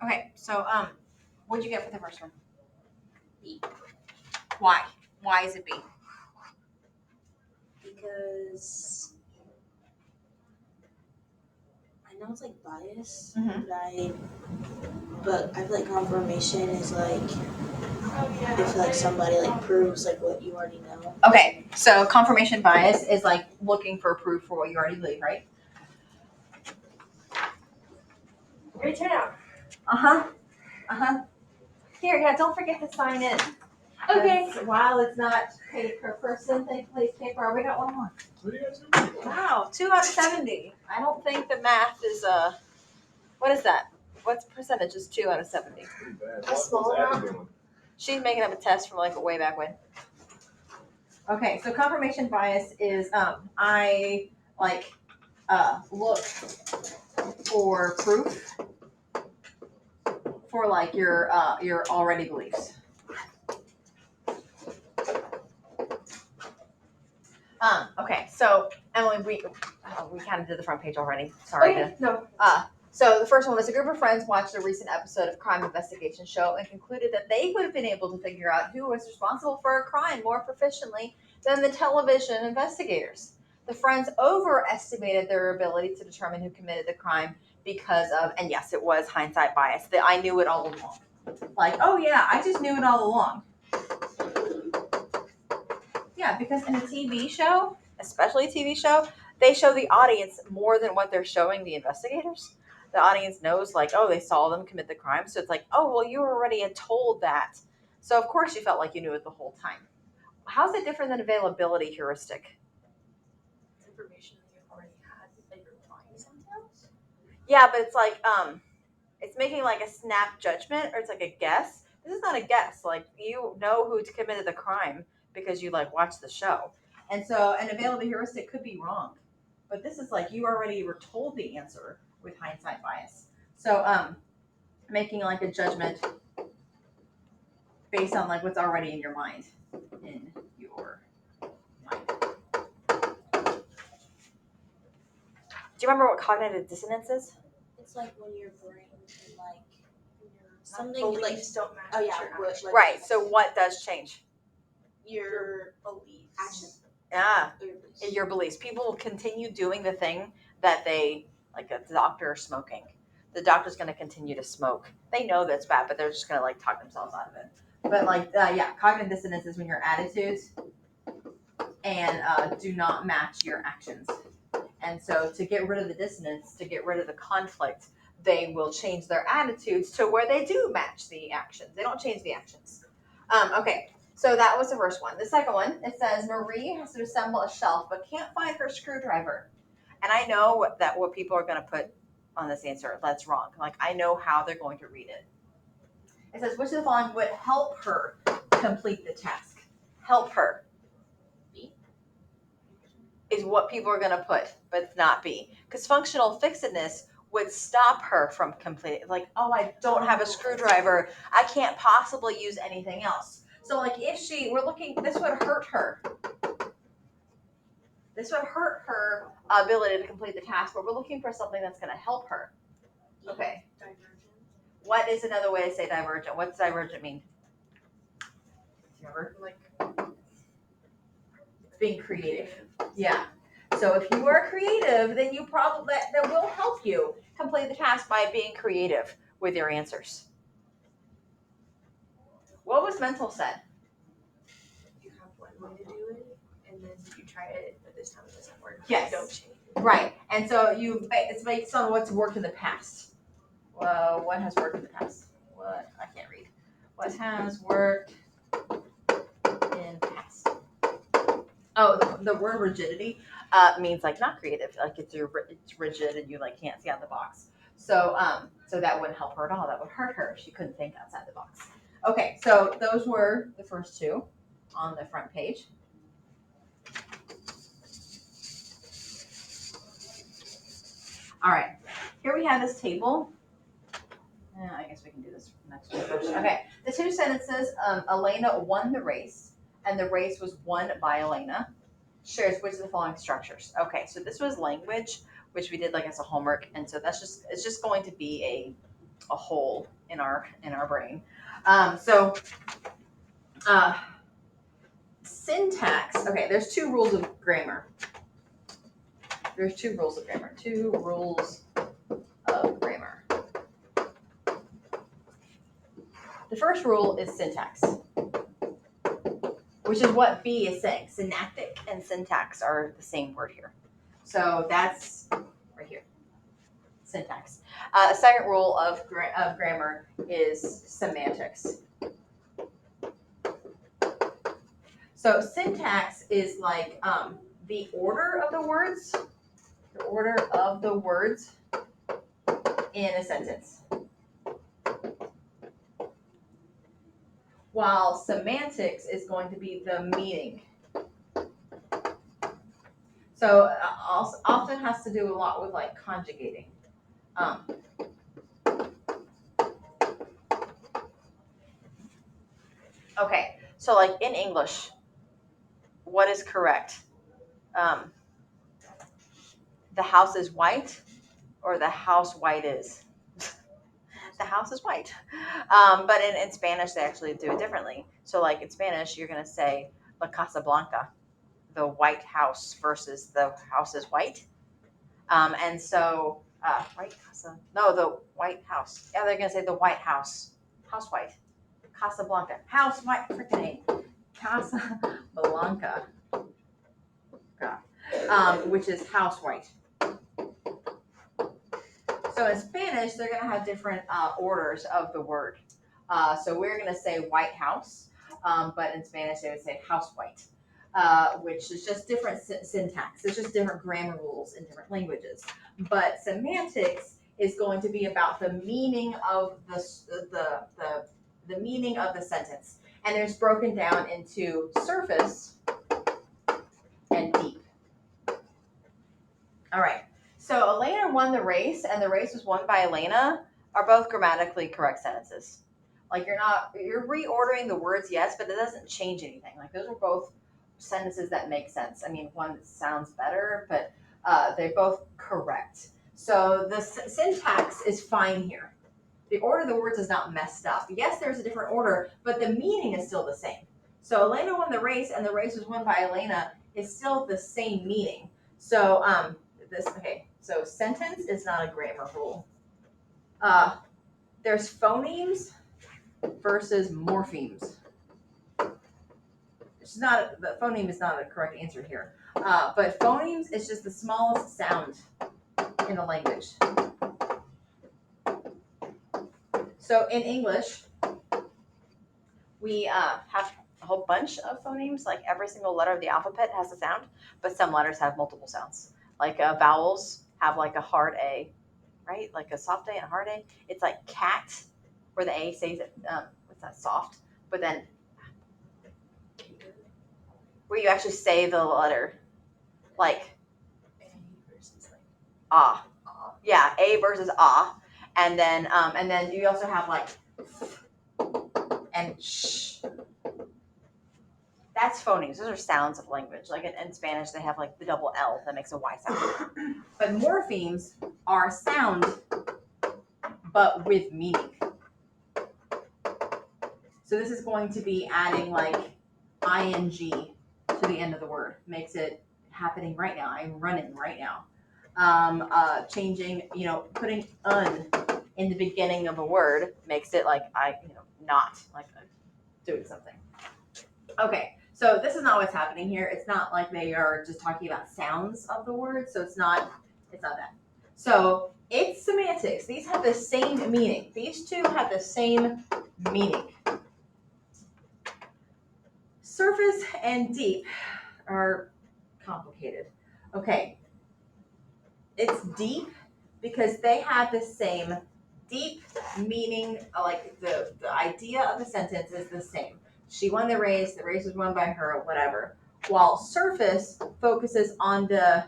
Okay, so what'd you get for the first one? B. Why? Why is it B? Because I know it's like bias, Mhm. but I feel like confirmation is like if like somebody like proves like what you already know. Okay, so confirmation bias is like looking for proof for what you already believe, right? Your turn out. Here, yeah, don't forget to sign in. Okay. While it's not paid per person, they place paper. We got one more. What do you guys do? Wow, 2 out of 70. I don't think the math is what is that? What's percentage is 2 out of 70? Pretty bad. A small What's Abby amount. doing? She's making up a test from like way back when. Okay, so confirmation bias is I like look for proof for like your already beliefs. Okay, so Emily, we kind of did the front page already. Sorry. Okay. No. So the first one was a group of friends watched a recent episode of Crime Investigation Show and concluded that they would have been able to figure out who was responsible for a crime more proficiently than the television investigators. The friends overestimated their ability to determine who committed the crime because of, and yes, it was hindsight bias, that I knew it all along. Like, oh yeah, I just knew it all along. Yeah, because in a TV show, especially a TV show, they show the audience more than what they're showing the investigators. The audience knows, like, oh, they saw them commit the crime. So it's like, oh, well, you already told that. So, of course, you felt like you knew it the whole time. How's it different than availability heuristic? It's information that you already had that you're finding something else. Yeah, but it's like, it's making like a snap judgment, or it's like a guess. This is not a guess. Like, you know who committed the crime because you like watched the show. And so an availability heuristic could be wrong. But this is like you already were told the answer with hindsight bias. So making like a judgment based on like what's already in your mind. In your mind. Do you remember what cognitive dissonance is? It's like when your brain can like something Beliefs like don't match. oh yeah, your what, actions. like, Right. So what does change? Your beliefs. action. Ah, Or your beliefs. your beliefs. People will continue doing the thing that they, like a doctor smoking. The doctor's going to continue to smoke. They know that's bad, but they're just going to like talk themselves out of it. But like, yeah, cognitive dissonance is when your attitudes and do not match your actions. And so to get rid of the dissonance, to get rid of the conflict, they will change their attitudes to where they do match the actions. They don't change the actions. Okay. So that was the first one. The second one, it says Marie has to assemble a shelf but can't find her screwdriver. And I know what people are going to put on this answer. That's wrong. Like, I know how they're going to read it. It says, which of the following would help her complete the task? Help her is what people are going to put, but it's not B. Because functional fixedness would stop her from completing. Like, oh, I don't have a screwdriver. I can't possibly use anything else. So, like, if we're looking, this would hurt her. This would hurt her ability to complete the task, but we're looking for something that's going to help her. Okay. Divergent. What is another way to say divergent? What's divergent mean? Do you remember? Like Being creative. Yeah. So if you are creative, then you probably that will help you complete the task by being creative with your answers. What was mental said? you have one way to do it, and then you try it, but this time it doesn't work. Yes. You don't change. Right. And so it's based on what's worked in the past. Well, what has worked in the past? What? I can't read. What has worked in the past? Oh, the word rigidity means like not creative. Like it's rigid and you like can't see out the box. So so that wouldn't help her at all. That would hurt her if she couldn't think outside the box. Okay, so those were the first two on the front page. All right, here we have this table. I guess we can do this next one first. Okay, the two sentences, Elena won the race, and the race was won by Elena. Shares which of the following structures. Okay, so this was language, which we did like as a homework, and so it's just going to be a hole in our brain. So syntax. Okay, there's two rules of grammar. There's two rules of grammar. Two rules of grammar. The first rule is syntax, which is what B is saying. Synaptic and syntax are the same word here. So that's right here. Syntax. The second rule of grammar is semantics. So syntax is like the order of the words in a sentence. While semantics is going to be the meaning. So also often has to do a lot with like conjugating. Okay, so like in English, what is correct? The house is white, or the house white is? The house is white. But in Spanish, they actually do it differently. So like in Spanish, you're going to say La Casa Blanca, the White House versus the house is white. And so, White Casa, no, the White House. Yeah, they're going to say the White House, house white. Casa Blanca, house white, freaking A. Casa Blanca, which is house white. So in Spanish, they're going to have different orders of the word. So we're going to say White House, but in Spanish they would say house white, which is just different syntax. It's just different grammar rules in different languages. But semantics is going to be about the meaning of the meaning of the sentence, and there's broken down into surface and deep. All right. So Elena won the race, and the race was won by Elena are both grammatically correct sentences. Like you're reordering the words, yes, but it doesn't change anything. Like those are both sentences that make sense. I mean, one sounds better, but they're both correct. So the syntax is fine here. The order of the words is not messed up. Yes, there's a different order, but the meaning is still the same. So Elena won the race, and the race was won by Elena is still the same meaning. So so sentence is not a grammar rule. There's phonemes versus morphemes. The phoneme is not a correct answer here. But phonemes is just the smallest sound in the language. So in English, we have a whole bunch of phonemes. Like every single letter of the alphabet has a sound, but some letters have multiple sounds. Like vowels have like a hard A, right? Like a soft A and a hard A. It's like cat, where the A says it, what's that, soft, but then where you actually say the letter, like A versus like ah. ah. Yeah, A versus ah. And then you also have like and sh. That's phonemes. Those are sounds of language. Like in Spanish, they have like the double L that makes a Y sound. But morphemes are sound, but with meaning. So this is going to be adding like ing to the end of the word. Makes it happening right now. I'm running right now. Changing, putting un in the beginning of a word makes it like not like doing something. Okay, so this is not what's happening here. It's not like they are just talking about sounds of the word, so it's not that. So it's semantics. These have the same meaning. These two have the same meaning. Surface and deep are complicated. Okay, it's deep because they have the same deep meaning, like the idea of the sentence is the same. She won the race was won by her, whatever. While surface focuses on the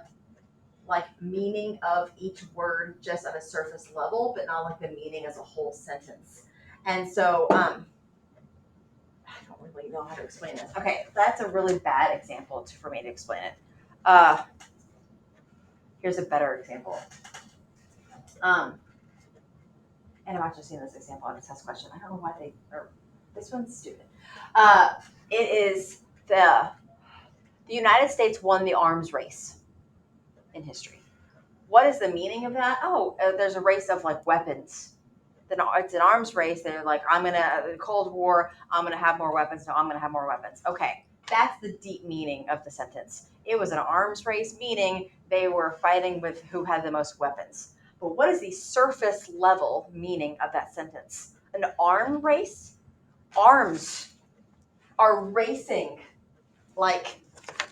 like meaning of each word just at a surface level, but not like the meaning as a whole sentence. And so I don't really know how to explain this. Okay, that's a really bad example for me to explain it. Here's a better example. and I've actually seen this example on a test question. I don't know why this one's stupid. It is the United States won the arms race in history. What is the meaning of that? Oh, there's a race of like weapons. It's an arms race. They're like, Cold War, I'm gonna have more weapons. No, I'm gonna have more weapons. Okay, that's the deep meaning of the sentence. It was an arms race, meaning they were fighting with who had the most weapons. But what is the surface level meaning of that sentence? An arm race? Arms are racing like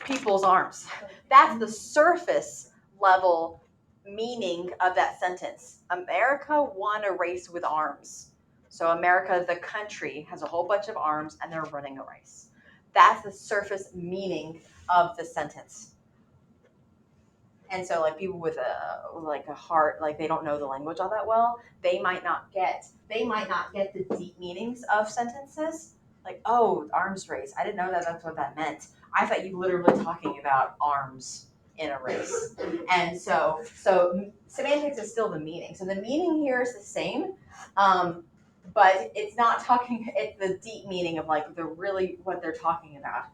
people's arms. That's the surface level meaning of that sentence. America won a race with arms. So America, the country, has a whole bunch of arms and they're running a race. That's the surface meaning of the sentence. And so like people with a heart, like they don't know the language all that well, they might not get the deep meanings of sentences. Like, oh, arms race. I didn't know that's what that meant. I thought you were literally talking about arms in a race. And so semantics is still the meaning. So the meaning here is the same, but it's not talking, it's the deep meaning of like the really what they're talking about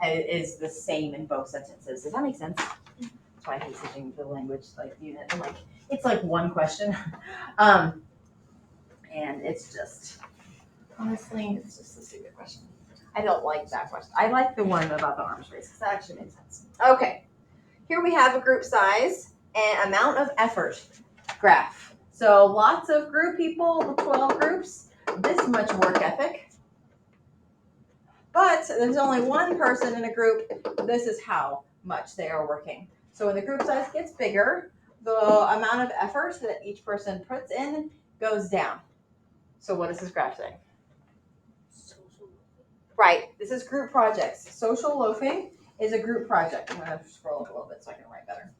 is the same in both sentences. Does that make sense? That's why I hate teaching the language like unit. And like it's like one question. And it's just honestly, it's just a stupid question. I don't like that question. I like the one about the arms race because that actually makes sense. Okay. Here we have a group size and amount of effort graph. So lots of group people, 12 groups, this much work ethic. But there's only one person in a group, this is how much they are working. So when the group size gets bigger, the amount of effort that each person puts in goes down. So what does this graph say? Right, this is group projects. Social loafing is a group project. I'm going to scroll up a little bit so I can write better.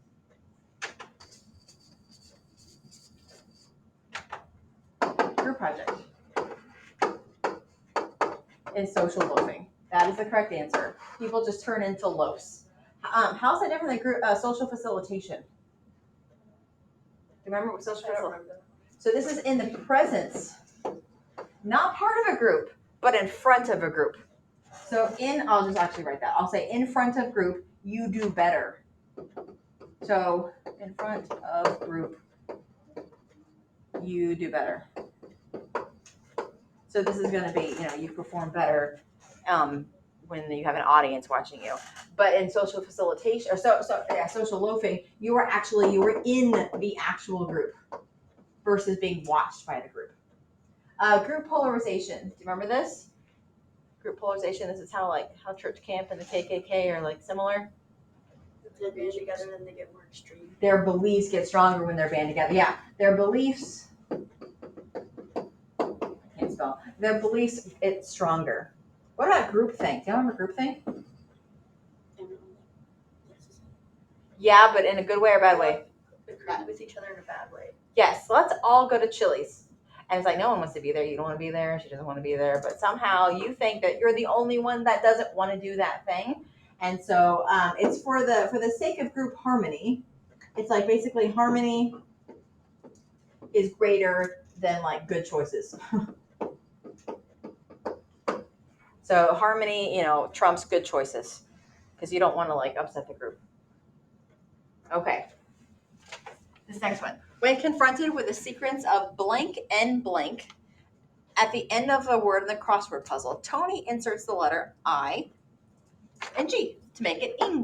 Group project is social loafing. That is the correct answer. People just turn into loafs. How is that different than group social facilitation? Do you remember what social facilitation? So this is in the presence, not part of a group, but in front of a group. So I'll just actually write that. I'll say in front of group, you do better. So in front of group, you do better. So this is going to be, you perform better when you have an audience watching you. But in social facilitation, or social loafing, you were in the actual group versus being watched by the group. Group polarization. Do you remember this? Group polarization. This is how church camp and the KKK are like similar. They band together and they get more extreme. Their beliefs get stronger when they're band together. Yeah, their beliefs. I can't spell. Their beliefs it's stronger. What about groupthink? Do you remember groupthink? Yeah, but in a good way or bad way? Agree with each other in a bad way. Yes, let's all go to Chili's. And it's like, no one wants to be there. You don't want to be there. She doesn't want to be there. But somehow you think that you're the only one that doesn't want to do that thing. And so it's for the sake of group harmony. It's like basically harmony is greater than like good choices. So harmony, trumps good choices because you don't want to like upset the group. Okay. This next one. When confronted with a sequence of blank and blank, at the end of a word in the crossword puzzle, Tony inserts the letter I and G to make it ing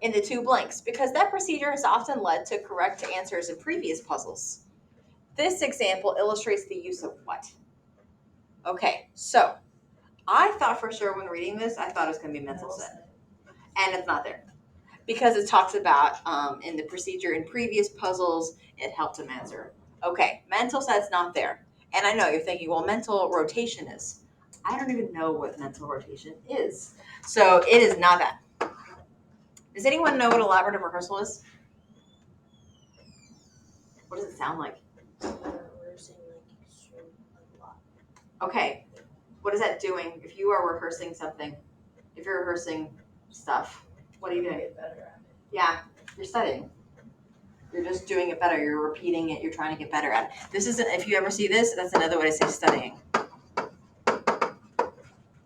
in the two blanks because that procedure has often led to correct answers in previous puzzles. This example illustrates the use of what? Okay, so I thought for sure when reading this, I thought it was going to be mental set. And it's not there. Because it talks about in the procedure in previous puzzles, it helped him answer. Okay, mental set's not there. And I know you're thinking, well, mental rotation is. I don't even know what mental rotation is. So it is not that. Does anyone know what elaborative rehearsal is? What does it sound like? Okay, what is that doing? If you are rehearsing something, if you're rehearsing stuff, what are you doing? Get better at it. Yeah, you're studying. You're just doing it better. You're repeating it. You're trying to get better at it. This isn't, if you ever see this, that's another way to say studying.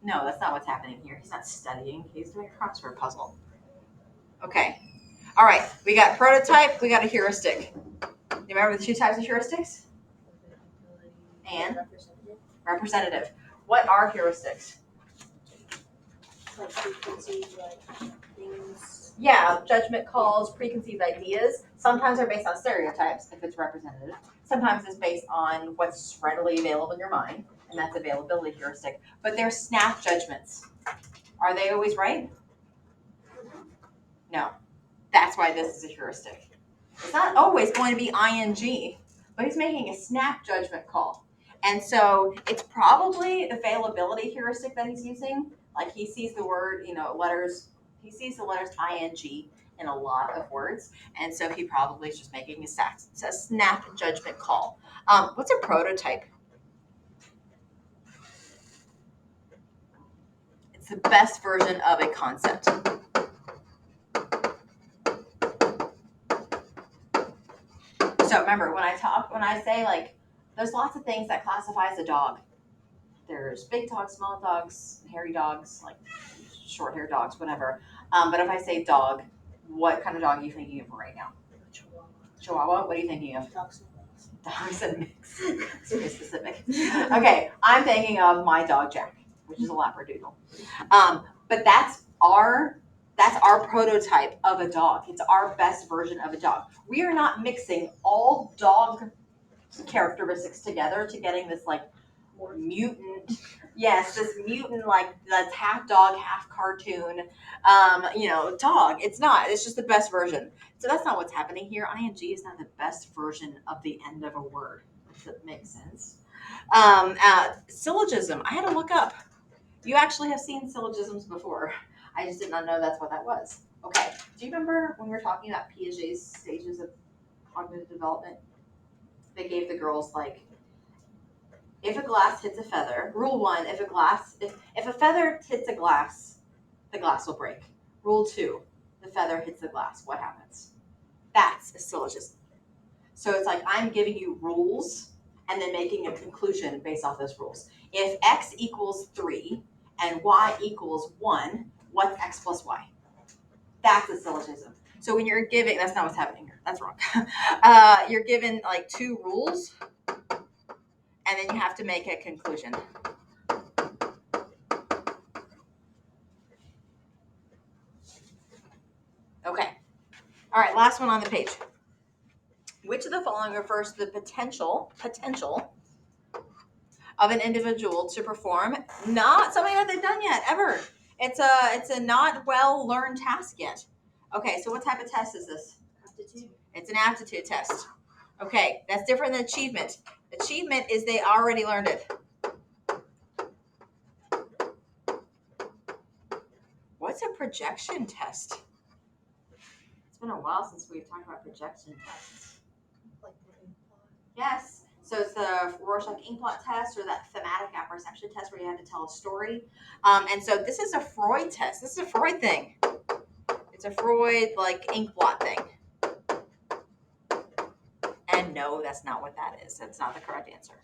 No, that's not what's happening here. He's not studying. He's doing a crossword puzzle. Okay. All right. We got prototype. We got a heuristic. You remember the two types of heuristics? And representative. What are heuristics? Like preconceived like things. Yeah, judgment calls, preconceived ideas. Sometimes they're based on stereotypes, if it's representative. Sometimes it's based on what's readily available in your mind, and that's availability heuristic. But they're snap judgments. Are they always right? No. That's why this is a heuristic. It's not always going to be ing, but he's making a snap judgment call. And so it's probably availability heuristic that he's using. Like he sees the word, letters, he sees the letters ing in a lot of words. And so he probably is just making a snap judgment call. What's a prototype? It's the best version of a concept. So remember, when I say like, there's lots of things that classify as a dog. There's big dogs, small dogs, hairy dogs, like short-haired dogs, whatever. But if I say dog, what kind of dog are you thinking of right now? Chihuahua? What are you thinking of? Dogs and mix. Dogs and mix. It's very specific. Okay, I'm thinking of my dog Jack, which is a Labradoodle. But that's our prototype of a dog. It's our best version of a dog. We are not mixing all dog characteristics together to getting this like mutant, yes, this mutant like that's half dog, half cartoon, dog. It's not. It's just the best version. So that's not what's happening here. Ing is not the best version of the end of a word. If that makes sense. Syllogism. I had to look up. You actually have seen syllogisms before. I just did not know that's what that was. Okay. Do you remember when we were talking about Piaget's stages of cognitive development? They gave the girls like, if a glass hits a feather, rule 1, if a feather hits a glass, the glass will break. Rule 2, the feather hits the glass, what happens? That's a syllogism. So it's like I'm giving you rules and then making a conclusion based off those rules. If x equals 3 and y equals 1, what's x plus y? That's a syllogism. So when you're giving, that's not what's happening here. That's wrong. You're given like 2 rules, and then you have to make a conclusion. Okay. All right, last one on the page. Which of the following refers to the potential of an individual to perform not something that they've done yet, ever? It's a not well learned task yet. Okay, so what type of test is this? Aptitude. It's an aptitude test. Okay, that's different than achievement. Achievement is they already learned it. What's a projection test? It's been a while since we've talked about projection tests. Like the plot. Yes. So it's the Rorschach ink blot test or that thematic apperception test where you have to tell a story. And so this is a Freud test. This is a Freud thing. It's a Freud like ink blot thing. And no, that's not what that is. That's not the correct answer.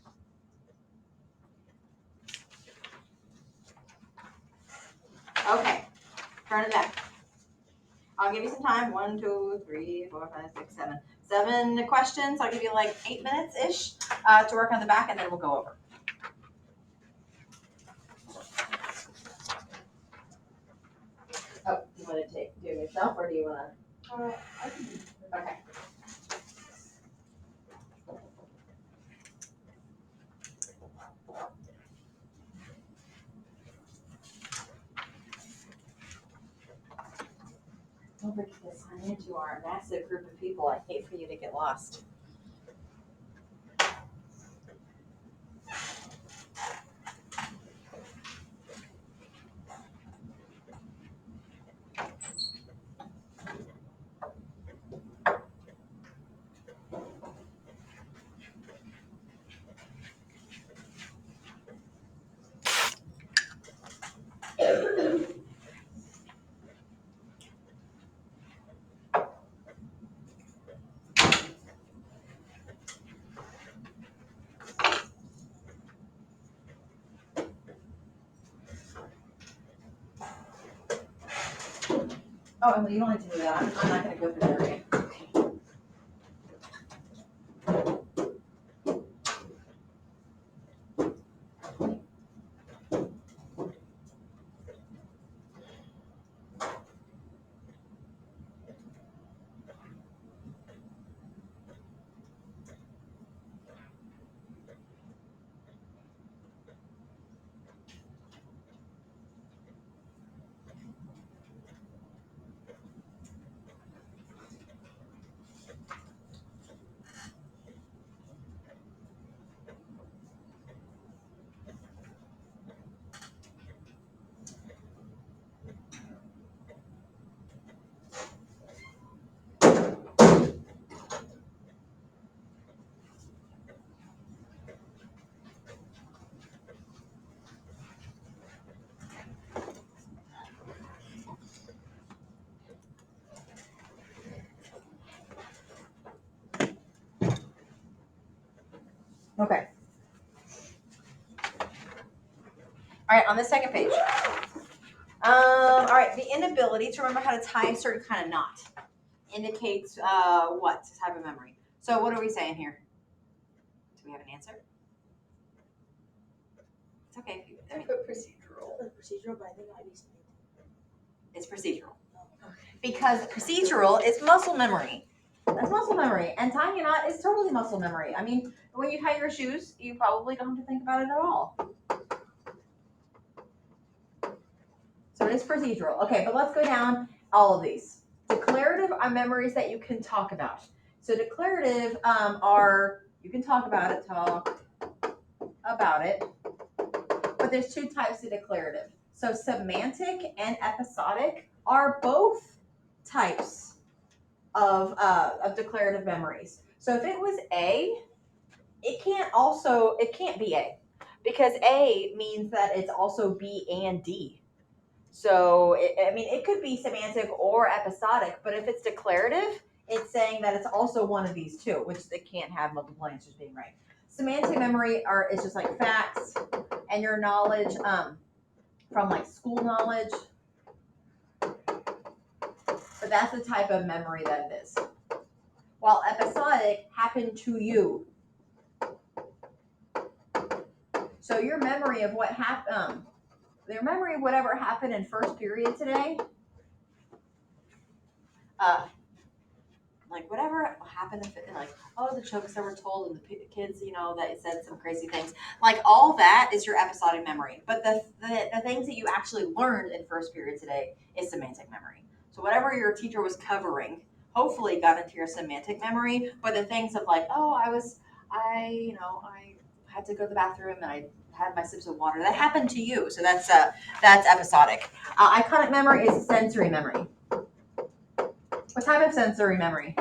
Okay. Front and back. I'll give you some time. 1, 2, 3, 4, 5, 6, 7. 7 questions. I'll give you like 8 minutes-ish to work on the back, and then we'll go over. Oh, you want to do it yourself, or do you want to? I can do it. Okay. Don't forget to sign into our massive group of people. I hate for you to get lost. Oh, Emily, you don't need to do that. I'm not going to go through that again. Okay. All right, on the second page. All right, the inability to remember how to tie a certain kind of knot indicates what type of memory? So what are we saying here? Do we have an answer? It's okay. I put procedural. Procedural, but I think it might be semantic. It's procedural. Okay. Because procedural is muscle memory. That's muscle memory. And tying a knot is totally muscle memory. I mean, when you tie your shoes, you probably don't have to think about it at all. So it is procedural. Okay, but let's go down all of these. Declarative are memories that you can talk about. So declarative are, you can talk about it, but there's two types of declarative. So semantic and episodic are both types of declarative memories. So if it was A, it can't be A, because A means that it's also B and D. So it could be semantic or episodic, but if it's declarative, it's saying that it's also one of these two, which it can't have multiple answers being right. Semantic memory is just like facts and your knowledge from like school knowledge. But that's the type of memory that it is. While episodic happened to you. So your memory of what happened, their memory of whatever happened in first period today, like whatever happened, like, oh, the jokes that were told and the kids, that it said some crazy things, like all that is your episodic memory. But the things that you actually learned in first period today is semantic memory. So whatever your teacher was covering, hopefully got into your semantic memory. But the things of like, oh, I had to go to the bathroom and I had my sips of water, that happened to you. So that's episodic. Iconic memory is sensory memory. What type of sensory memory?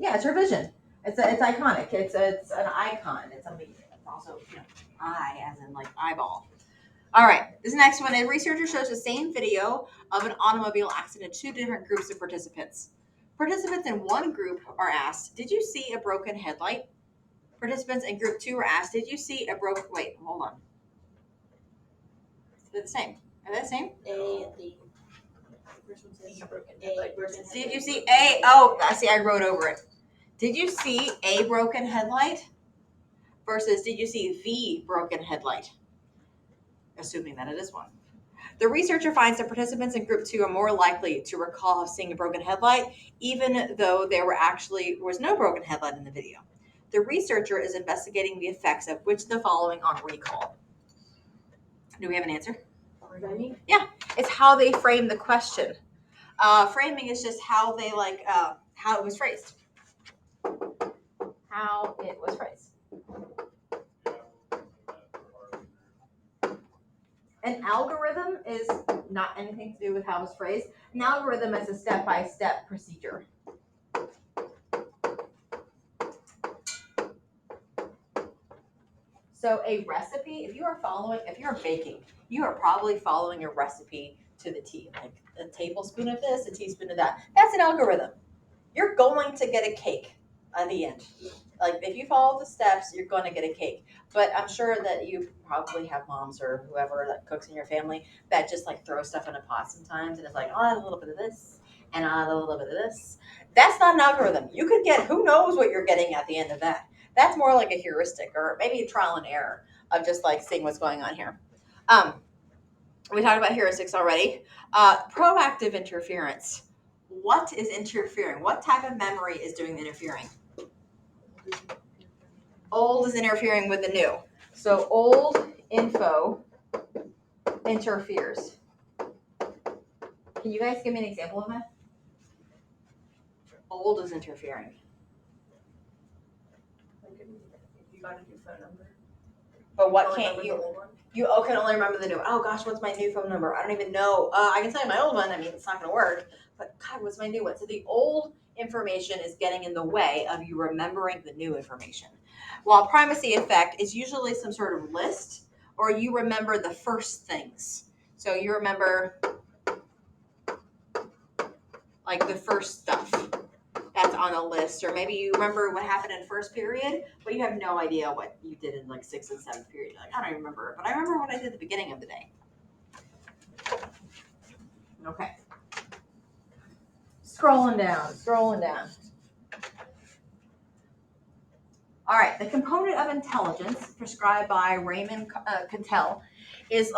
Yeah, it's your vision. It's iconic. It's an icon. It's something. It's also eye, as in like eyeball. All right. This next one. A researcher shows the same video of an automobile accident to two different groups of participants. Participants in one group are asked, "Did you see a broken headlight?" Participants in group two are asked, "Did you see a broken?" Wait, hold on. They're the same. Are they the same? A and D. First one says broken A, headlight. broken Did you see A? Oh, I see. I wrote over it. Did you see a broken headlight? Versus did you see the broken headlight? Assuming that it is one. The researcher finds that participants in group two are more likely to recall seeing a broken headlight, even though there was no broken headlight in the video. The researcher is investigating the effects of which of the following on recall. Do we have an answer? Framing? Yeah, it's how they frame the question. Framing is just how they how it was phrased. How it was phrased. An algorithm is not anything to do with how it's phrased. An algorithm is a step-by-step procedure. So a recipe, if you're baking, you are probably following a recipe to the T, like a tablespoon of this, a teaspoon of that. That's an algorithm. You're going to get a cake at the end. Like if you follow the steps, you're going to get a cake. But I'm sure that you probably have moms or whoever that cooks in your family that just like throw stuff in a pot sometimes, and it's like, I'll add a little bit of this and I'll add a little bit of this. That's not an algorithm. You could get, who knows what you're getting at the end of that. That's more like a heuristic or maybe a trial and error of just like seeing what's going on here. We talked about heuristics already. Proactive interference. What is interfering? What type of memory is doing the interfering? Old is interfering with the new. So old info interferes. Can you guys give me an example of that? Old is interfering. Like if you got a new phone number. But what Only can't remember you? the old one? You can only remember the new. Oh gosh, what's my new phone number? I don't even know. I can tell you my old one. I mean, it's not going to work. But God, what's my new one? So the old information is getting in the way of you remembering the new information. While primacy effect is usually some sort of list, or you remember the first things. So you remember like the first stuff that's on a list, or maybe you remember what happened in first period, but you have no idea what you did in like sixth and seventh period. You're like, I don't even remember, but I remember what I did at the beginning of the day. Okay. Scrolling down. All right, the component of intelligence prescribed by Raymond Cattell is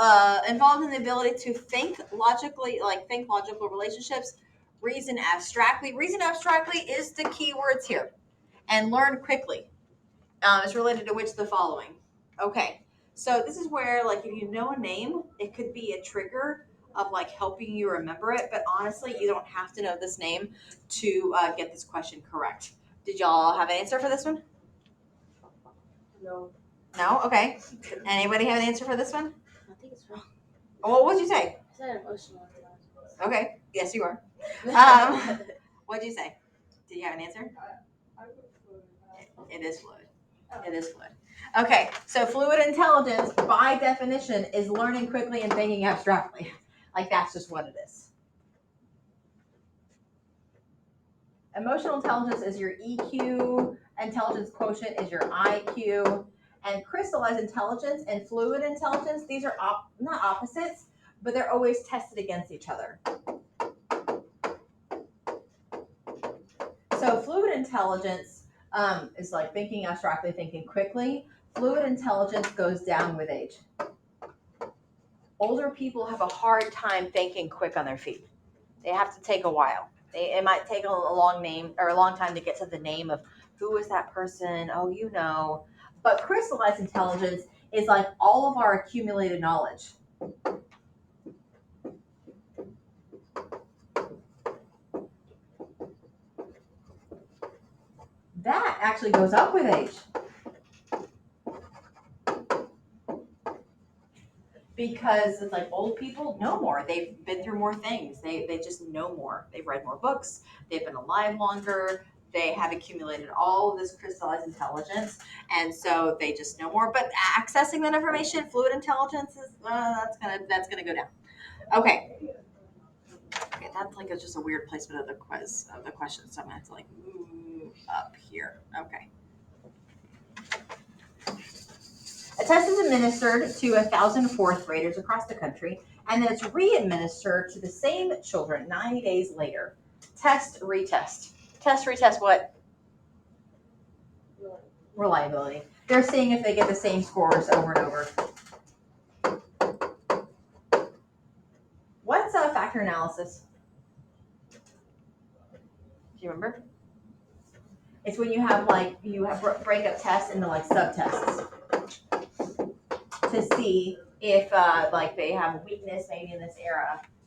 involved in the ability to think logically, think logical relationships, reason abstractly. Reason abstractly is the key words here, and learn quickly. It's related to which of the following. Okay, so this is where, like, if you know a name, it could be a trigger of like helping you remember it. But honestly, you don't have to know this name to get this question correct. Did y'all have an answer for this one? No. No? Okay. Anybody have an answer for this one? I think it's wrong. What would you say? I said emotional intelligence. Okay. Yes, you are. What did you say? Did you have an answer? It is fluid. It is fluid. Okay, so fluid intelligence, by definition, is learning quickly and thinking abstractly. Like, that's just what it is. Emotional intelligence is your EQ, intelligence quotient is your IQ, and crystallized intelligence and fluid intelligence, these are not opposites, but they're always tested against each other. So fluid intelligence is like thinking abstractly, thinking quickly. Fluid intelligence goes down with age. Older people have a hard time thinking quick on their feet. They have to take a while. It might take a long time to get to the name of who is that person. Oh, you know. But crystallized intelligence is like all of our accumulated knowledge. That actually goes up with age. Because it's like old people know more. They've been through more things. They just know more. They've read more books. They've been alive longer. They have accumulated all of this crystallized intelligence, and so they just know more. But accessing that information, fluid intelligence is that's gonna go down. Okay, that's like just a weird placement of the quiz of the question. So I'm gonna have to like move up here. Okay. A test is administered to 1,000 fourth graders across the country, and then it's re-administered to the same children 90 days later. Test, retest. Test, retest what? Reliability. They're seeing if they get the same scores over and over. What's a factor analysis? Do you remember? It's when you have break up tests into like subtests to see if they have a weakness maybe in this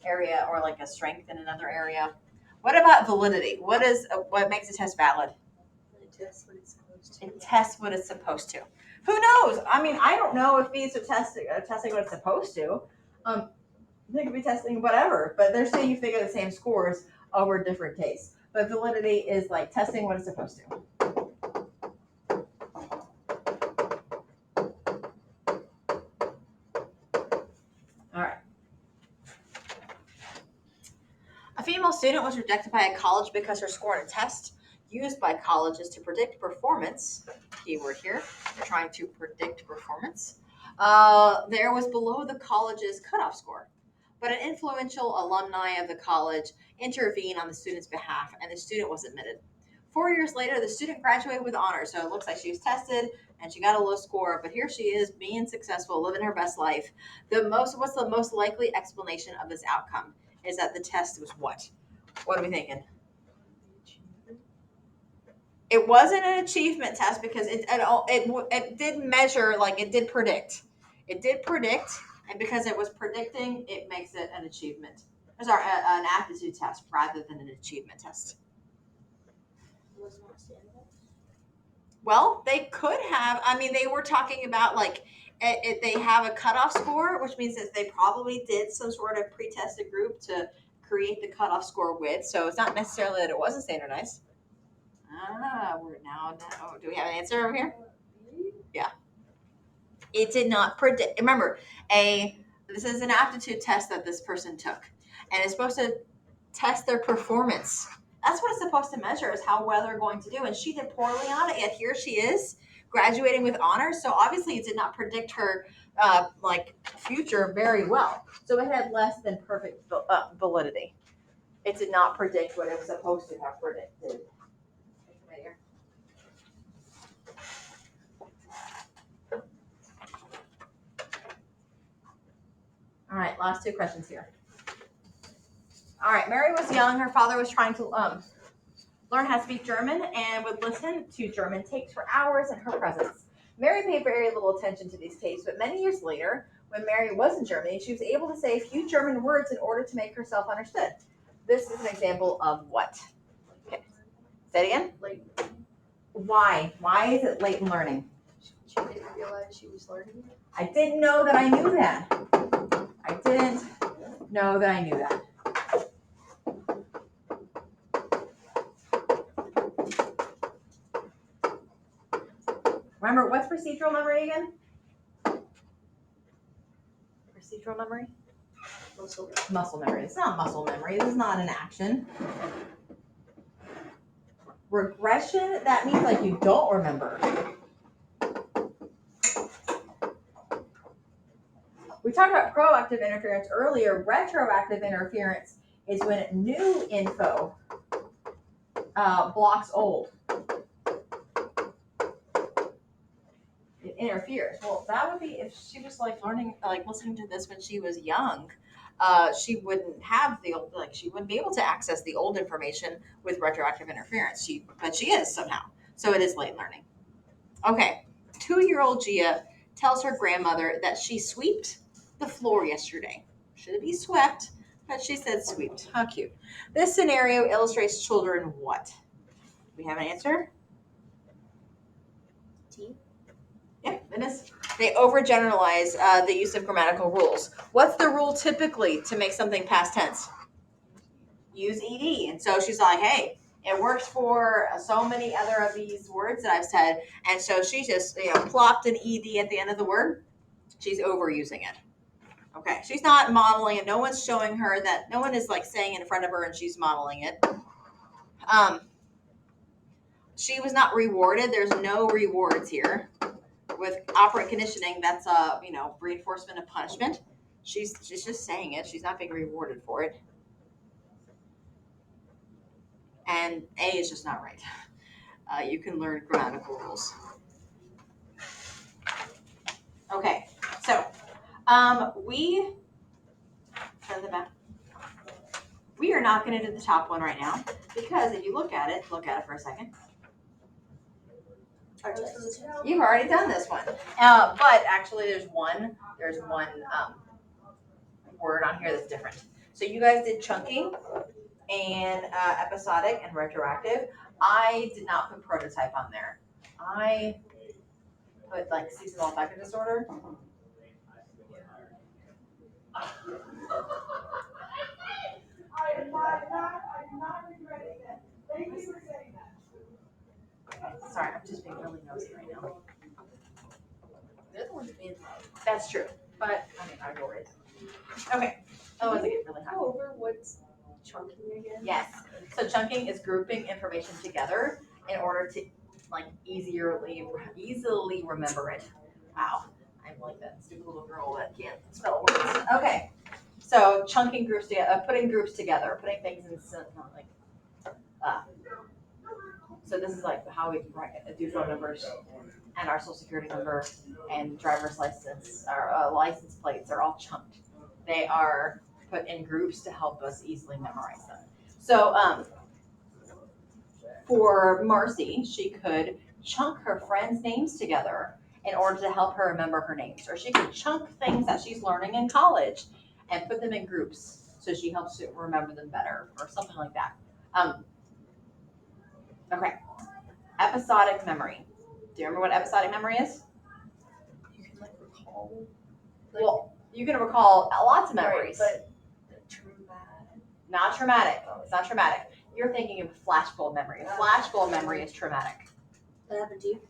area or like a strength in another area. What about validity? What makes a test valid? It tests what it's supposed to. It tests what it's supposed to. Who knows? I mean, I don't know if these are testing what it's supposed to. They could be testing whatever, but they're saying if they get the same scores over different days. But validity is like testing what it's supposed to. All right. A female student was rejected by a college because her score on a test used by colleges to predict performance, keyword here, they're trying to predict performance, there was below the college's cutoff score. But an influential alumni of the college intervened on the student's behalf, and the student was admitted. 4 years later, the student graduated with honors. So it looks like she was tested and she got a low score, but here she is being successful, living her best life. What's the most likely explanation of this outcome? Is that the test was what? What are we thinking? It wasn't an achievement test because it did measure, like it did predict. It did predict, and because it was predicting, it makes it an achievement. Sorry, an aptitude test rather than an achievement test. Was not standardized. Well, they could have. I mean, they were talking about like they have a cutoff score, which means that they probably did some sort of pre-tested group to create the cutoff score with. So it's not necessarily that it wasn't standardized. We're now. Do we have an answer over here? Yeah. It did not predict. Remember, this is an aptitude test that this person took, and it's supposed to test their performance. That's what it's supposed to measure, is how well they're going to do. And she did poorly on it, yet here she is graduating with honors. So obviously, it did not predict her future very well. So it had less than perfect validity. It did not predict what it was supposed to have predicted. Right here. All right, last two questions here. All right, Mary was young. Her father was trying to learn how to speak German and would listen to German tapes for hours in her presence. Mary paid very little attention to these tapes, but many years later, when Mary was in Germany, she was able to say a few German words in order to make herself understood. This is an example of what? Okay. Say it again. Why? Why is it latent learning? She didn't realize she was learning. I didn't know that I knew that. I didn't know that I knew that. Remember, what's procedural memory again? Procedural memory? Muscle memory. It's not muscle memory. This is not an action. Regression, that means like you don't remember. We talked about proactive interference earlier. Retroactive interference is when new info blocks old. It interferes. Well, that would be if she was learning, listening to this when she was young. She wouldn't have she wouldn't be able to access the old information with retroactive interference. But she is somehow. So it is late learning. Okay, 2-year-old Gia tells her grandmother that she swept the floor yesterday. Should it be swept? But she said swept. How cute. This scenario illustrates children what? Do we have an answer? T. Yeah, it is. They overgeneralize the use of grammatical rules. What's the rule typically to make something past tense? Use ed. And so she's like, hey, it works for so many other of these words that I've said. And so she just plopped an ed at the end of the word. She's overusing it. Okay, she's not modeling it. No one's showing her that. No one is saying it in front of her and she's modeling it. She was not rewarded. There's no rewards here. With operant conditioning, that's reinforcement of punishment. She's just saying it. She's not being rewarded for it. And A is just not right. You can learn grammatical rules. Okay, so we are not going to do the top one right now because if you look at it for a second. You've already done this one, but actually there's one word on here that's different. So you guys did chunking and episodic and retroactive. I did not put prototype on there. I put seasonal affective disorder. I am not regretting that. Thank you for saying that. Sorry, I'm just being really nosy right now. They're the ones being loud. That's true, but I mean, I will raise. Okay. Otherwise, I get really hot. Go over what's chunking again? Yes. So chunking is grouping information together in order to like easily remember it. Wow. I'm like that stupid little girl that can't spell words. Okay. So chunking groups together, putting groups together, putting things in like uh, so this is like how we do phone numbers and our social security number and driver's license, our license plates are all chunked. They are put in groups to help us easily memorize them. So for Marcy, she could chunk her friends' names together in order to help her remember her names. Or she could chunk things that she's learning in college and put them in groups so she helps to remember them better or something like that. Okay, episodic memory. Do you remember what episodic memory is? You can like recall. Well, you can recall lots of memories. Right, but traumatic. Not traumatic. It's not traumatic. You're thinking of flashbulb memory. Flashbulb memory is traumatic. What happened to you?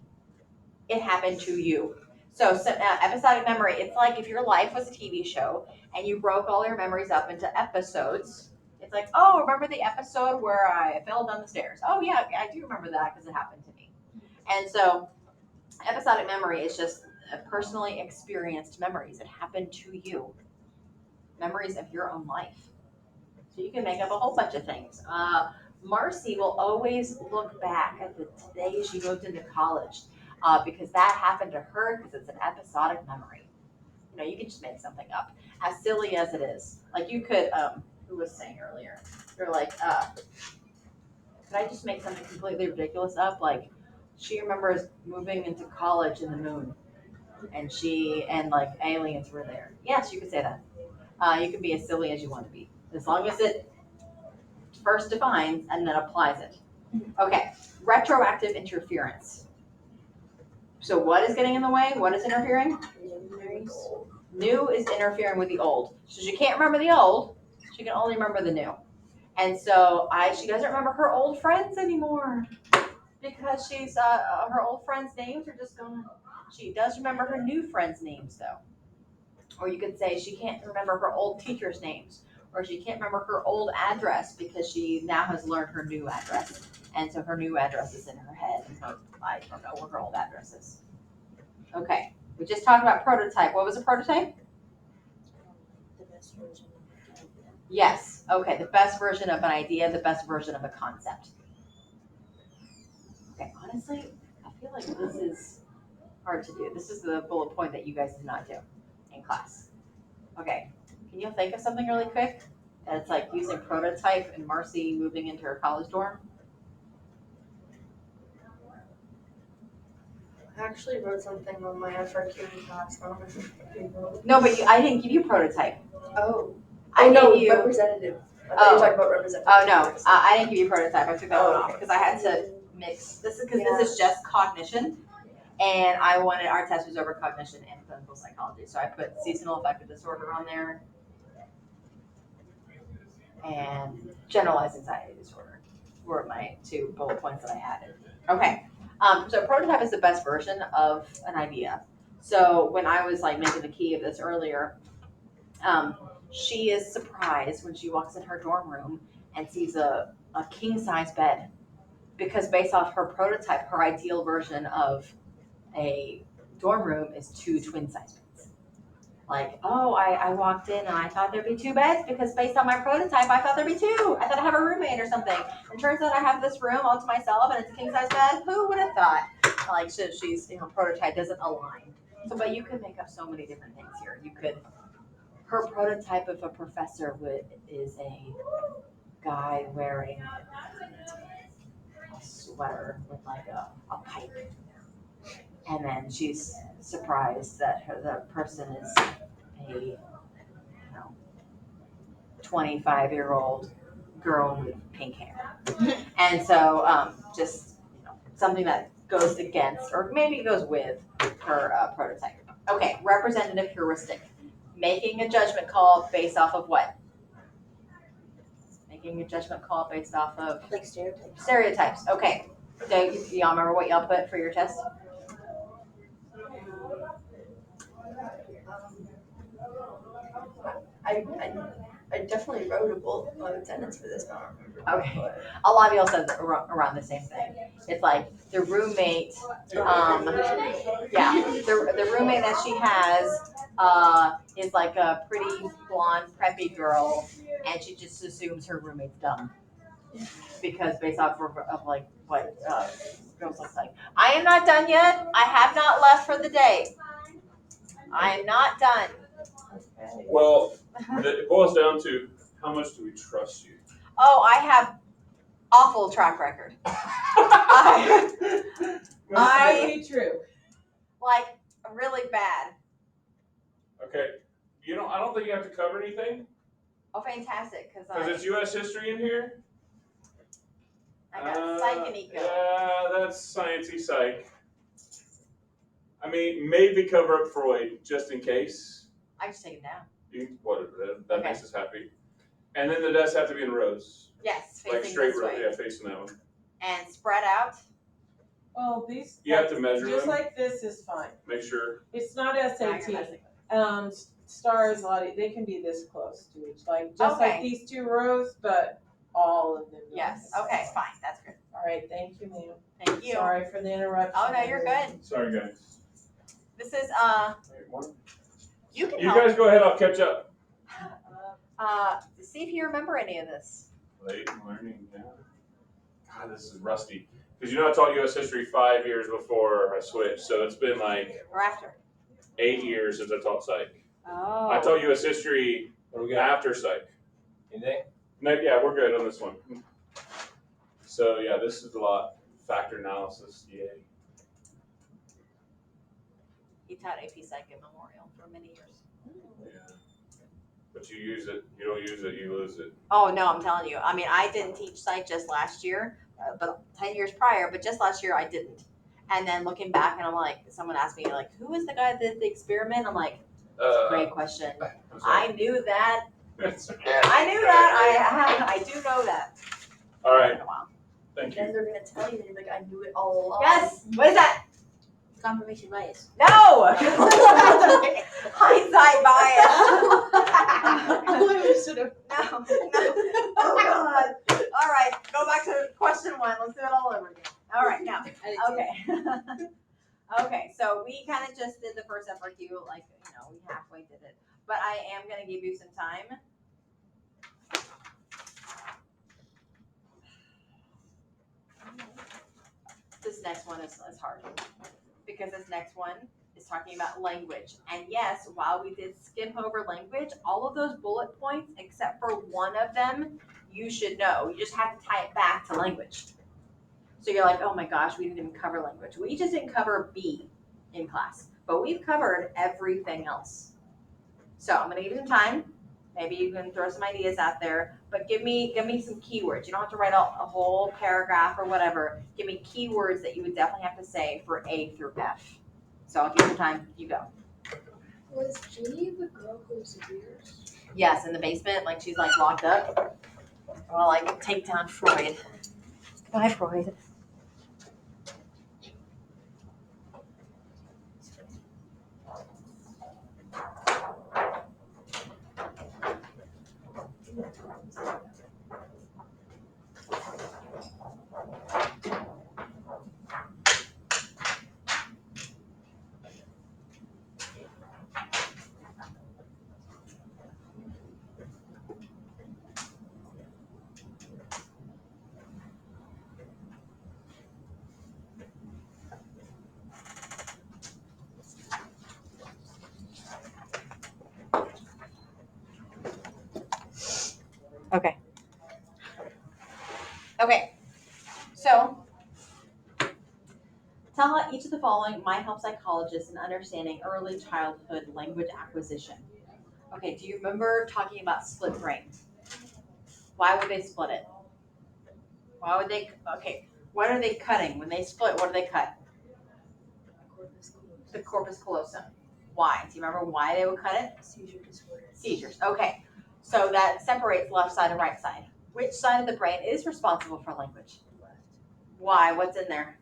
It happened to you. So episodic memory, it's like if your life was a TV show and you broke all your memories up into episodes. It's like, oh, remember the episode where I fell down the stairs? Oh, yeah, I do remember that because it happened to me. And so episodic memory is just personally experienced memories. It happened to you. Memories of your own life. So you can make up a whole bunch of things. Marcy will always look back at the day she moved into college because that happened to her because it's an episodic memory. You know, you can just make something up, as silly as it is. Like you could, who was saying earlier, you're like, could I just make something completely ridiculous up? Like, she remembers moving into college in the moon, and like aliens were there. Yes, you could say that. You can be as silly as you want to be, as long as it first defines and then applies it. Okay, retroactive interference. So what is getting in the way? What is interfering? Memories. New is interfering with the old. So she can't remember the old, she can only remember the new. And so she doesn't remember her old friends anymore because she's her old friends' names are just gone. She does remember her new friends' names though. Or you could say she can't remember her old teachers' names, or she can't remember her old address because she now has learned her new address. And so her new address is in her head, and I don't know what her old address is. Okay, we just talked about prototype. What was a prototype? The best version of an idea. Yes. Okay, the best version of an idea, the best version of a concept. Okay, honestly, I feel like this is hard to do. This is the bullet point that you guys did not do in class. Okay, can you think of something really quick? That's like using prototype and Marcy moving into her college dorm. I actually wrote something on my FRQ in class. I don't know if you wrote. No, but I didn't give you prototype. Oh. I no, gave you. representative. I thought Oh. you were talking about representative. Oh no, I didn't give you prototype. I took that one Oh, off okay. because I had to mix this because this is just cognition, and I wanted our test was over cognition and clinical psychology, so I put seasonal affective disorder on there and generalized anxiety disorder were my 2 bullet points that I added. Okay, so prototype is the best version of an idea. So when I was like making the key of this earlier, she is surprised when she walks in her dorm room and sees a king size bed because based off her prototype, her ideal version of a dorm room is 2 twin size beds. Like, oh, I walked in and I thought there'd be 2 beds because based on my prototype, I thought there'd be 2. I thought I'd have a roommate or something. And turns out I have this room all to myself and it's a king size bed. Who would have thought? Like, so she's, her prototype doesn't align. So, but you could make up so many different things here. You could, her prototype of a professor is a guy wearing a sweater with like a pipe. And then she's surprised that the person is a 25-year-old girl with pink hair. And so just something that goes against or maybe goes with her prototype. Okay, representative heuristic. Making a judgment call based off of what? Making a judgment call based off of Like stereotypes. stereotypes. Okay. Do y'all remember what y'all put for your test? I definitely wrote a bullet point sentence for this, but I don't remember. Okay. A lot of y'all said around the same thing. It's like the roommate, the roommate that she has is like a pretty blonde, preppy girl, and she just assumes her roommate's dumb because based off of like what girls look like. I am not done yet. I have not left for the day. I am not done. Well, it boils down to how much do we trust you? Oh, I have awful track record. Might be true. Like really bad. Okay. I don't think you have to cover anything Oh, fantastic! Because it's U.S. history in here. I got psych and eco. Yeah, that's sciencey psych. I mean, maybe cover up Freud just in case. I just take it down. That makes us happy. And then the desks have to be in rows. Yes, facing Like straight this row, way. yeah, facing that one. And spread out. Well, these. You have to measure just them. like this is fine. Make sure. It's not SAT. Star is a lot. They can be this close to each, like like these 2 rows, but all of them. Yes. Okay. Fine. That's good. All right. Thank you, ma'am. Thank you. Sorry for the interruption. Oh no, you're good. Sorry, guys. This is You can You help. guys go ahead. I'll catch up. See if you remember any of this. Late learning. Yeah. God, this is rusty. Because I taught U.S. history 5 years before I switched, so it's been like Or after. 8 years since I taught psych. Oh. I taught U.S. history after psych. Anything? No, yeah, we're good on this one. So yeah, this is a lot. Factor analysis, yay. He taught AP Psych at Memorial for many years. Yeah. But you use it. You don't use it, you lose it. Oh no, I'm telling you. I mean, I didn't teach psych just last year, but 10 years prior. But just last year, I didn't. And then looking back, and I'm like, someone asked me like, "Who was the guy that did the experiment?" I'm like, great question. I knew that. I knew that. I do know that. All right. It's been a while. Thank And then you. they're gonna tell you, like, I knew it all along. Yes. What is that? Confirmation bias. No. Hindsight bias. No. Oh God. All right. Go back to question 1. Let's do it all over again. All right. Now. Okay. Okay. So we kind of just did the first FRQ, like we halfway did it, but I am gonna give you some time. This next one is hard because this next one is talking about language. And yes, while we did skip over language, all of those bullet points, except for one of them, you should know. You just have to tie it back to language. So you're like, oh my gosh, we didn't even cover language. We just didn't cover B in class, but we've covered everything else. So I'm gonna give you some time. Maybe you can throw some ideas out there, but give me some keywords. You don't have to write a whole paragraph or whatever. Give me keywords that you would definitely have to say for A through F. So I'll give you some time. You go. Was Ginny the girl who was yours? Yes, in the basement, like she's like locked up. Well, like take down Freud. Bye, Freud. Okay. Okay. So, tell how each of the following might help psychologists in understanding early childhood language acquisition. Okay, do you remember talking about split brain? Why would they split it? Why would they? Okay, what are they cutting? When they split, what do they cut? The corpus callosum. Why? Do you remember why they would cut it? Seizure disorder. Seizures. Okay, so that separates left side and right side. Which side of the brain is responsible for language? Left. Why? What's in there?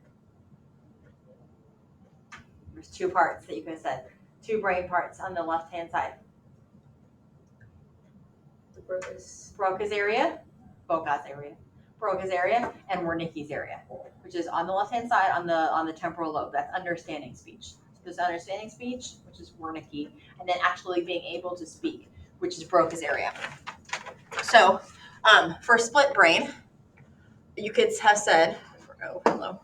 There's 2 parts that you could have said. 2 brain parts on the left-hand side. The Broca's area, and Wernicke's area, which is on the left-hand side on the temporal lobe. That's understanding speech. So there's understanding speech, which is Wernicke, and then actually being able to speak, which is Broca's area. So, for split brain, you could have said, oh, hello.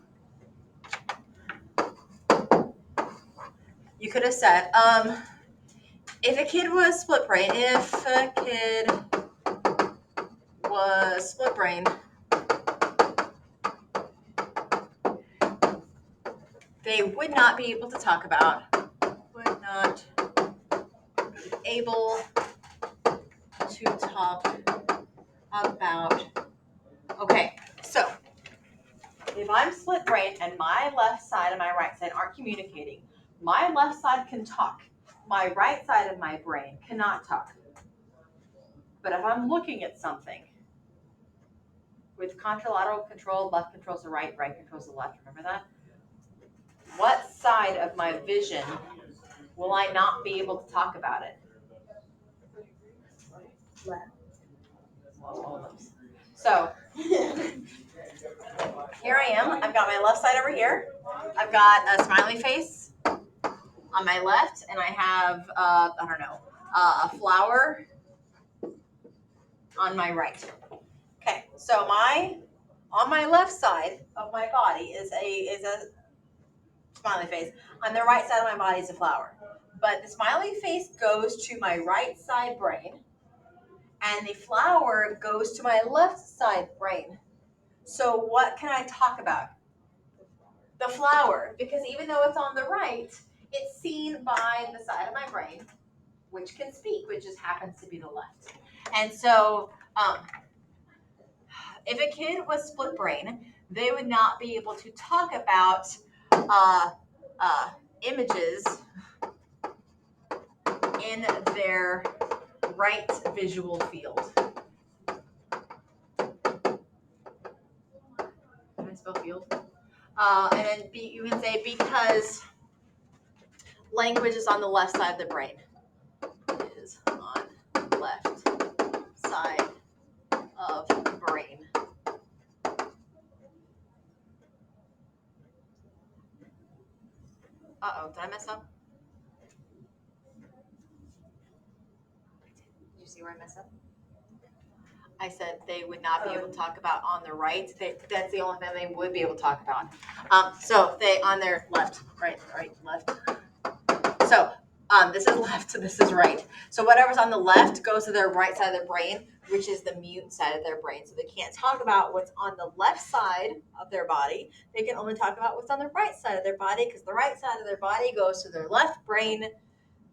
You could have said, if a kid was split brain, they would not be able to talk about, okay, so if I'm split brain and my left side and my right side aren't communicating, my left side can talk. My right side of my brain cannot talk. But if I'm looking at something with contralateral control, left controls the right, right controls the left, remember that? What side of my vision will I not be able to talk about it? Left. So here I am. I've got my left side over here. I've got a smiley face on my left, and I have a flower on my right. Okay, so on my left side of my body is a smiley face. On the right side of my body is a flower. But the smiley face goes to my right side brain, and the flower goes to my left side brain. So what can I talk about? The flower, because even though it's on the right, it's seen by the side of my brain, which can speak, which just happens to be the left. And so, if a kid was split brain, they would not be able to talk about images in their right visual field. Can I spell field? And then you can say because language is on the left side of the brain. Is on left side of brain. Uh-oh, did I mess up? Did you see where I messed up? I said they would not be able to talk about on the right. That's the only thing they would be able to talk about. So they on their left, right, left. So this is left, this is right. So whatever's on the left goes to their right side of their brain, which is the mute side of their brain. So they can't talk about what's on the left side of their body. They can only talk about what's on the right side of their body, because the right side of their body goes to their left brain,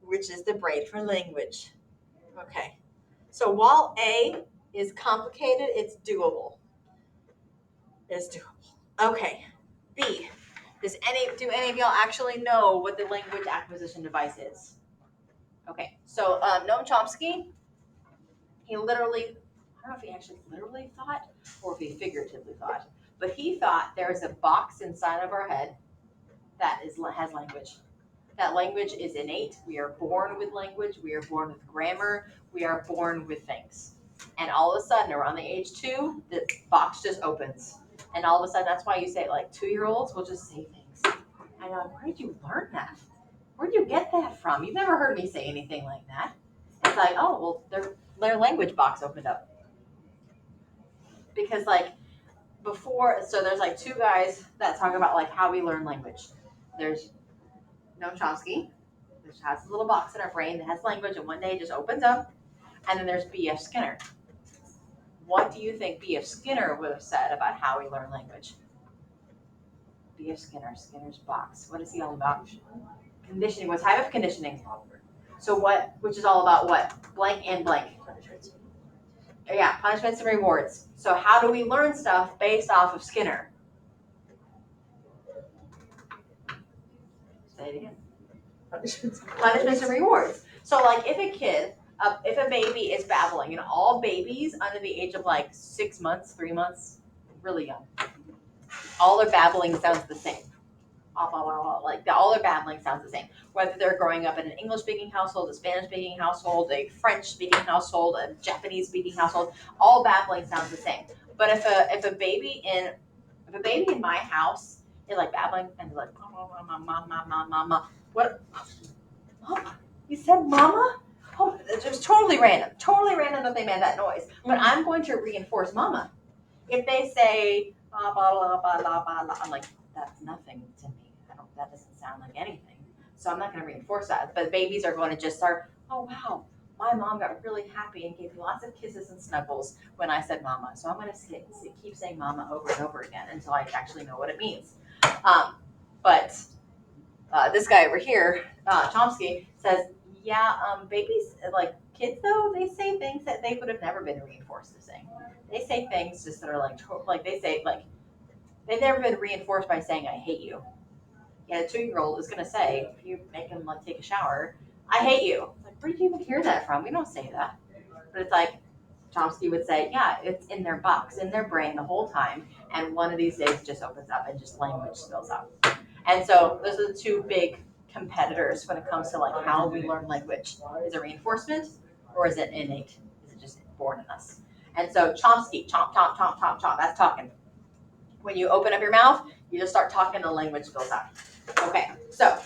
which is the brain for language. Okay. So while A is complicated, it's doable. Okay. B. Do any of y'all actually know what the language acquisition device is? Okay. So Noam Chomsky, he literally, I don't know if he actually literally thought or if he figuratively thought, but he thought there is a box inside of our head that has language. That language is innate. We are born with language. We are born with grammar. We are born with things. And all of a sudden, around the age 2, the box just opens. And all of a sudden, that's why you say, like, 2-year-olds will just say things. I know, where did you learn that? Where did you get that from? You've never heard me say anything like that. It's like, oh, well, their language box opened up. Because, like, before, so there's, like, 2 guys that talk about, like, how we learn language. There's Noam Chomsky, which has a little box in our brain that has language, and one day it just opens up. And then there's B.F. Skinner. What do you think B.F. Skinner would have said about how we learn language? B.F. Skinner, Skinner's box. What is he all about? Conditioning. What type of conditioning? So what, which is all about what? Blank and blank. Yeah, punishments and rewards. So how do we learn stuff based off of Skinner? Say it again. Punishments and rewards. So like if a baby is babbling, and all babies under the age of like 6 months, 3 months, really young, all their babbling sounds the same. blah, blah, blah, blah. Like all their babbling sounds the same. Whether they're growing up in an English-speaking household, a Spanish-speaking household, a French-speaking household, a Japanese-speaking household, all babbling sounds the same. But if a baby in my house is like babbling and like mama, what? Mama? You said mama? Oh, it was totally random that they made that noise. But I'm going to reinforce mama. If they say blah blah blah blah blah blah, I'm like, that's nothing to me. That doesn't sound like anything. So I'm not going to reinforce that. But babies are going to just start, oh wow, my mom got really happy and gave me lots of kisses and snuggles when I said mama. So I'm going to keep saying mama over and over again until I actually know what it means. But this guy over here, Chomsky, says, yeah, babies, like kids though, they say things that they would have never been reinforced to say. They say things just that are like they say, like, they've never been reinforced by saying, I hate you. Yeah, a 2-year-old is going to say, if you make him like take a shower, I hate you. It's like, where did you even hear that from? We don't say that. But it's like, Chomsky would say, yeah, it's in their box, in their brain the whole time. And one of these days it just opens up and just language spills out. And so those are the two big competitors when it comes to like how we learn language. Is it reinforcement or is it innate? Is it just born in us? And so Chomsky, chomp, chomp, chomp, chomp, chomp, that's talking. When you open up your mouth, you just start talking, the language spills out. Okay, so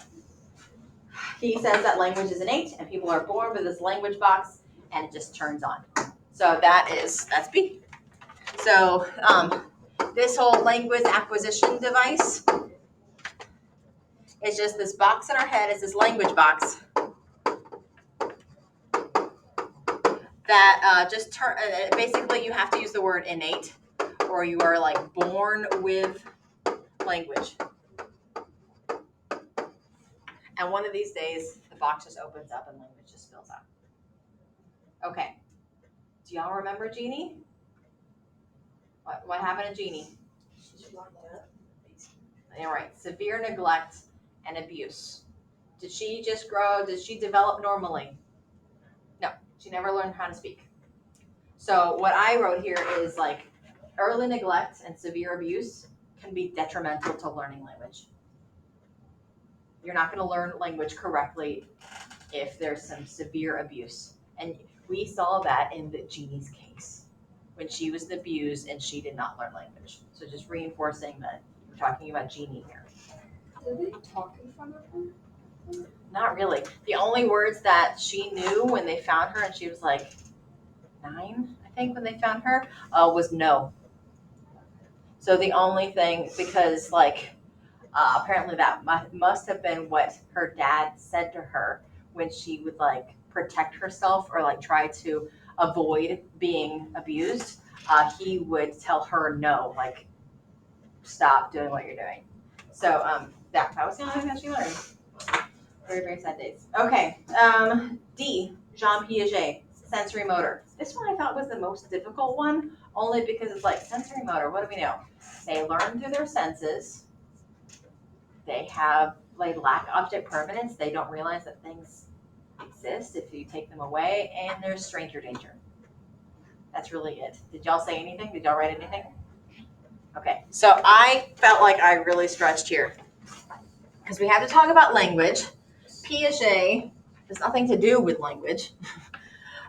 he says that language is innate and people are born with this language box and it just turns on. So that's B. So this whole language acquisition device is just this box in our head, is this language box that just basically you have to use the word innate or you are like born with language. And one of these days, the box just opens up and language just spills out. Okay. Do y'all remember Jeannie? What happened to Jeannie? She's locked up. All right. Severe neglect and abuse. Did she just grow? Did she develop normally? No. She never learned how to speak. So what I wrote here is like early neglect and severe abuse can be detrimental to learning language. You're not going to learn language correctly if there's some severe abuse. And we saw that in Jeannie's case when she was abused and she did not learn language. So just reinforcing that we're talking about Jeannie here. Did they talk in front of her? Not really. The only words that she knew when they found her, and she was like 9, I think, when they found her, was no. So the only thing, because like apparently that must have been what her dad said to her when she would like protect herself or like try to avoid being abused. He would tell her no, like stop doing what you're doing. So that was the only thing that she learned. Very, very sad days. Okay, D, Jean Piaget, sensory motor. This one I thought was the most difficult one, only because it's like sensory motor, what do we know? They learn through their senses. They lack object permanence. They don't realize that things exist if you take them away, and there's stranger danger. That's really it. Did y'all say anything? Did y'all write anything? Okay, so I felt like I really stretched here because we have to talk about language. Piaget has nothing to do with language.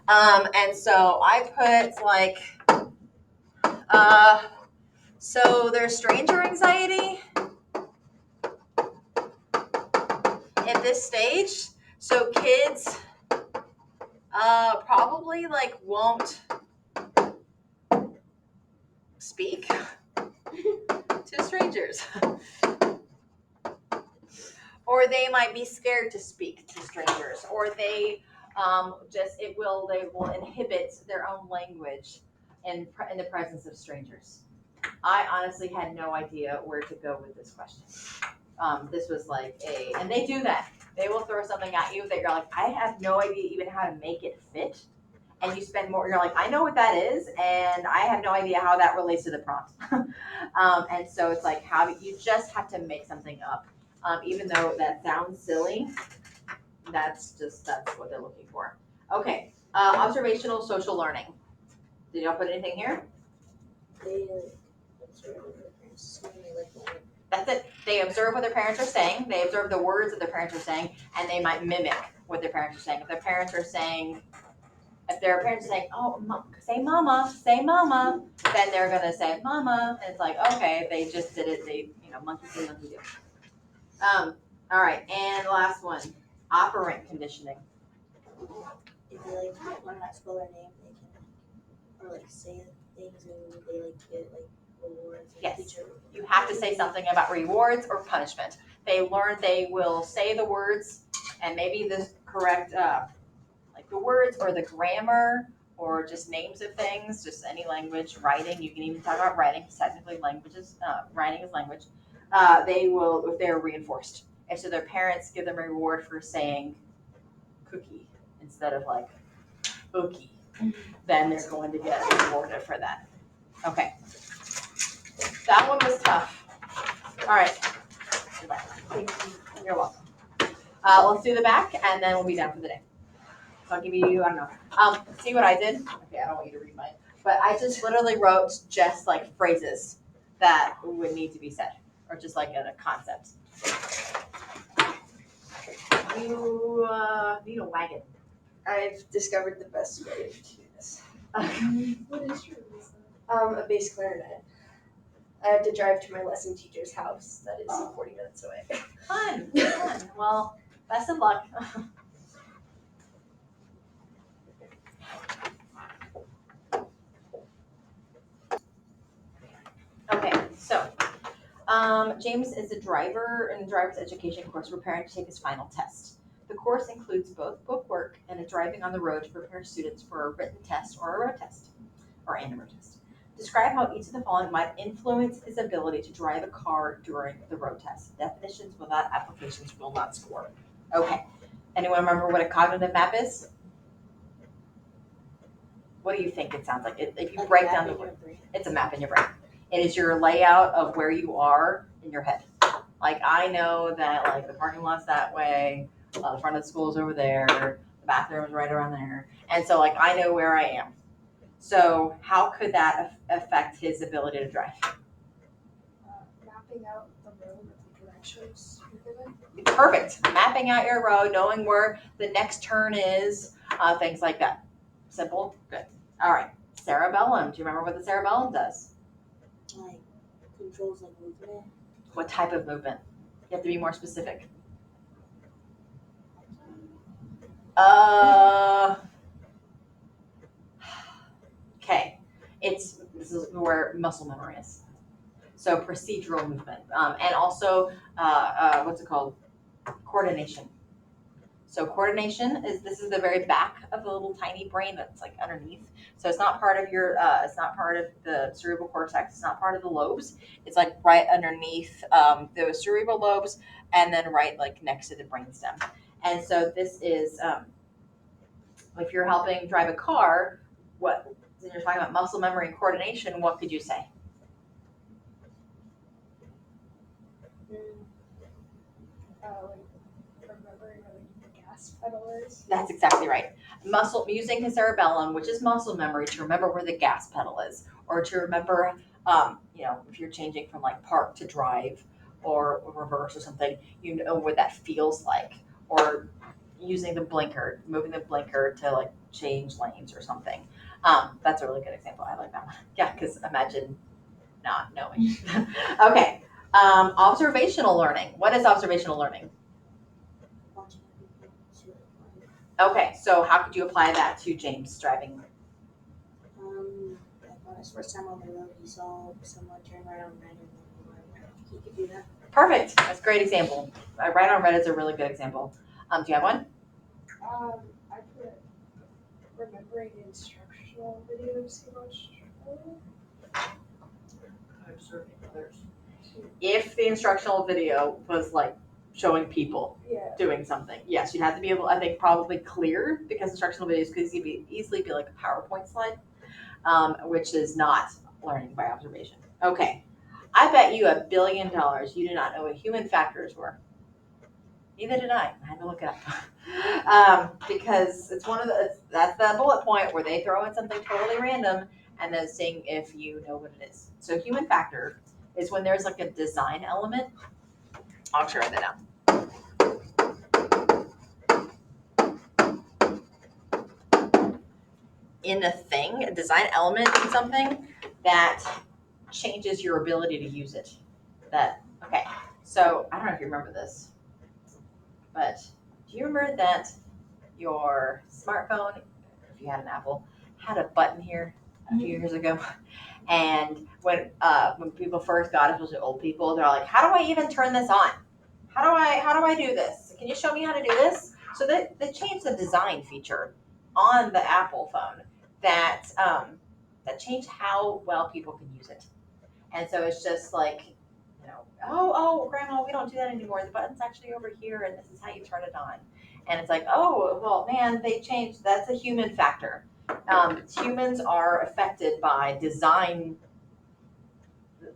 And so I put like, so there's stranger anxiety at this stage. So kids probably like won't speak to strangers. Or they might be scared to speak to strangers, or they will inhibit their own language in the presence of strangers. I honestly had no idea where to go with this question. This was like and they do that. They will throw something at you that you're like, I have no idea even how to make it fit. And you spend more, you're like, I know what that is, and I have no idea how that relates to the prompt. And so it's like, you just have to make something up. Even though that sounds silly, that's what they're looking for. Okay, observational social learning. Did y'all put anything here? They sort of That's it. They observe what their parents are saying. They observe the words that their parents are saying, and they might mimic what their parents are saying. If their parents are saying, "Oh, say mama," then they're gonna say mama, and it's like, okay, they just did it. They, monkey see, monkey do. All right, and the last one, operant conditioning. If they like learn how to spell their name, they can, or like say things and they like get like rewards. Yes. Teacher. You have to say something about rewards or punishment. They will say the words and maybe the correct, like the words or the grammar or just names of things, just any language, writing. You can even talk about writing, because technically writing is language. They will, if they're reinforced. And so their parents give them a reward for saying cookie instead of like ookie, then they're going to get rewarded for that. Okay. That one was tough. All right. Thank you. You're welcome. Let's do the back, and then we'll be done for the day. So I'll give you, I don't know. See what I did? Okay, I don't want you to read mine. But I just literally wrote just like phrases that would need to be said, or just like a concept. You need a wagon. I've discovered the best way to do this. What is your reason? A bass clarinet. I have to drive to my lesson teacher's house that is 40 minutes away. Fun. Well, best of luck. Okay, so James is a driver in a driver's education course preparing to take his final test. The course includes both book work and a driving on the road to prepare students for a written test or a road test, and a road test. Describe how each of the following might influence his ability to drive a car during the road test. Definitions without applications will not score. Okay. Anyone remember what a cognitive map is? What do you think it sounds like? If you break down the word, it's a map in your brain. It is your layout of where you are in your head. Like, I know that like the parking lot's that way, the front of the school is over there, the bathroom is right around there, and so like I know where I am. So how could that affect his ability to drive? Mapping out the road with the directions you're given. Perfect. Mapping out your road, knowing where the next turn is, things like that. Simple. Good. All right. Cerebellum. Do you remember what the cerebellum does? Like controls like movement. What type of movement? You have to be more specific. Okay. This is where muscle memory is. So procedural movement, and also what's it called? Coordination. So coordination this is the very back of the little tiny brain that's like underneath. So it's not part of your, it's not part of the cerebral cortex. It's not part of the lobes. It's like right underneath the cerebral lobes, and then right like next to the brainstem. And so this is, if you're helping drive a car, when you're talking about muscle memory and coordination, what could you say? Remembering where the gas pedal is. That's exactly right. Using his cerebellum, which is muscle memory, to remember where the gas pedal is, or to remember, if you're changing from like park to drive or reverse or something, you know what that feels like, or using the blinker, moving the blinker to like change lanes or something. That's a really good example. I like that one. Yeah, because imagine not knowing. Okay. Observational learning. What is observational learning? Watching people to Okay, so how could you apply that to James driving? like on his first time on the road, he saw someone turn right on red and he could do that. Perfect. That's a great example. Right on red is a really good example. Do you have one? I put remembering instructional videos he watched. Observing others. If the instructional video was like showing people doing something, yes, you'd have to be able, I think, probably clear, because instructional videos could easily be like a PowerPoint slide, which is not learning by observation. Okay. I bet you $1 billion you do not know what human factors were. Neither did I. I had to look it up. Because it's that's the bullet point where they throw in something totally random and then seeing if you know what it is. So human factor is when there's like a design element. I'll try that down. In a thing, a design element in something that changes your ability to use it. Okay, so I don't know if you remember this, but do you remember that your smartphone, if you had an Apple, had a button here a few years ago? And when people first got it, especially old people, they're like, how do I even turn this on? How do I do this? Can you show me how to do this? So they changed the design feature on the Apple phone that changed how well people can use it. And so it's just like, oh, grandma, we don't do that anymore. The button's actually over here, and this is how you turn it on. And it's like, oh, well, man, they changed. That's a human factor. Humans are affected by design,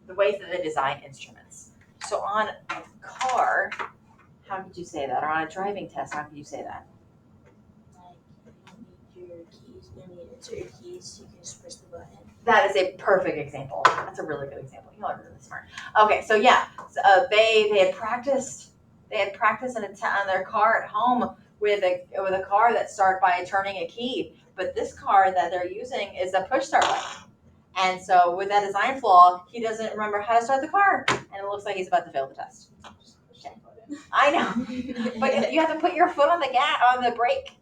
the ways that they design instruments. So on a car, how could you say that? Or on a driving test, how could you say that? Like, you don't need your keys, you don't need to insert your keys, you can just press the button. That is a perfect example. That's a really good example. Y'all are really smart. Okay, so yeah, they had practiced. They had practiced on their car at home with a car that started by turning a key. But this car that they're using is a push start button. And so with that design flaw, he doesn't remember how to start the car, and it looks like he's about to fail the test. I know, but you have to put your foot on the brake,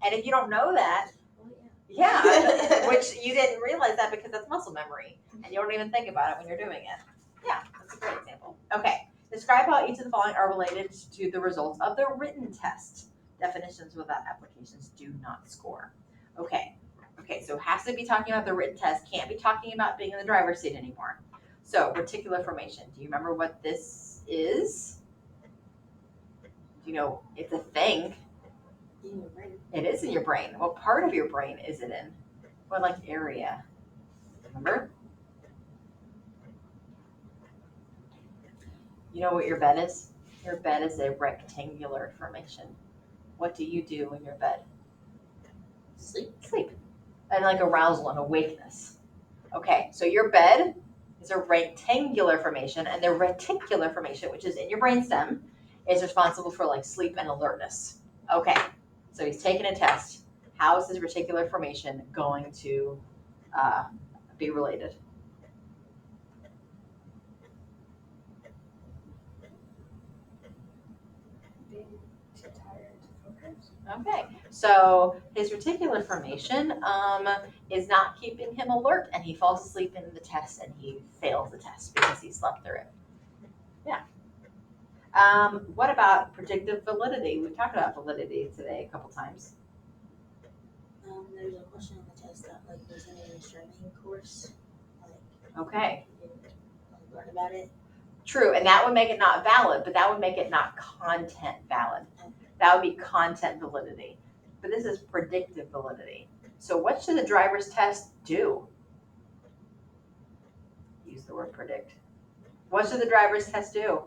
and if you don't know that. Yeah, which you didn't realize that because that's muscle memory, and you don't even think about it when you're doing it. Yeah, that's a great example. Okay, describe how each of the following are related to the results of the written test. Definitions without applications do not score. Okay, so it has to be talking about the written test, can't be talking about being in the driver's seat anymore. So, reticular formation. Do you remember what this is? Do you know it's a thing? In your brain. It is in your brain. What part of your brain is it in? What area? Remember? You know what your bed is? Your bed is a rectangular formation. What do you do in your bed? Sleep. And like arousal and awakeness. Okay, so your bed is a rectangular formation, and the reticular formation, which is in your brainstem, is responsible for like sleep and alertness. Okay, so he's taking a test. How is his reticular formation going to be related? Being too tired to focus. Okay, so his reticular formation is not keeping him alert, and he falls asleep in the test, and he fails the test because he slept through it. Yeah. What about predictive validity? We've talked about validity today a couple times. There's a question on the test that was in a driving course. Okay. You didn't learn about it. True, and that would make it not valid, but that would make it not content valid. That would be content validity. But this is predictive validity. So what should the driver's test do? Use the word predict. What should the driver's test do?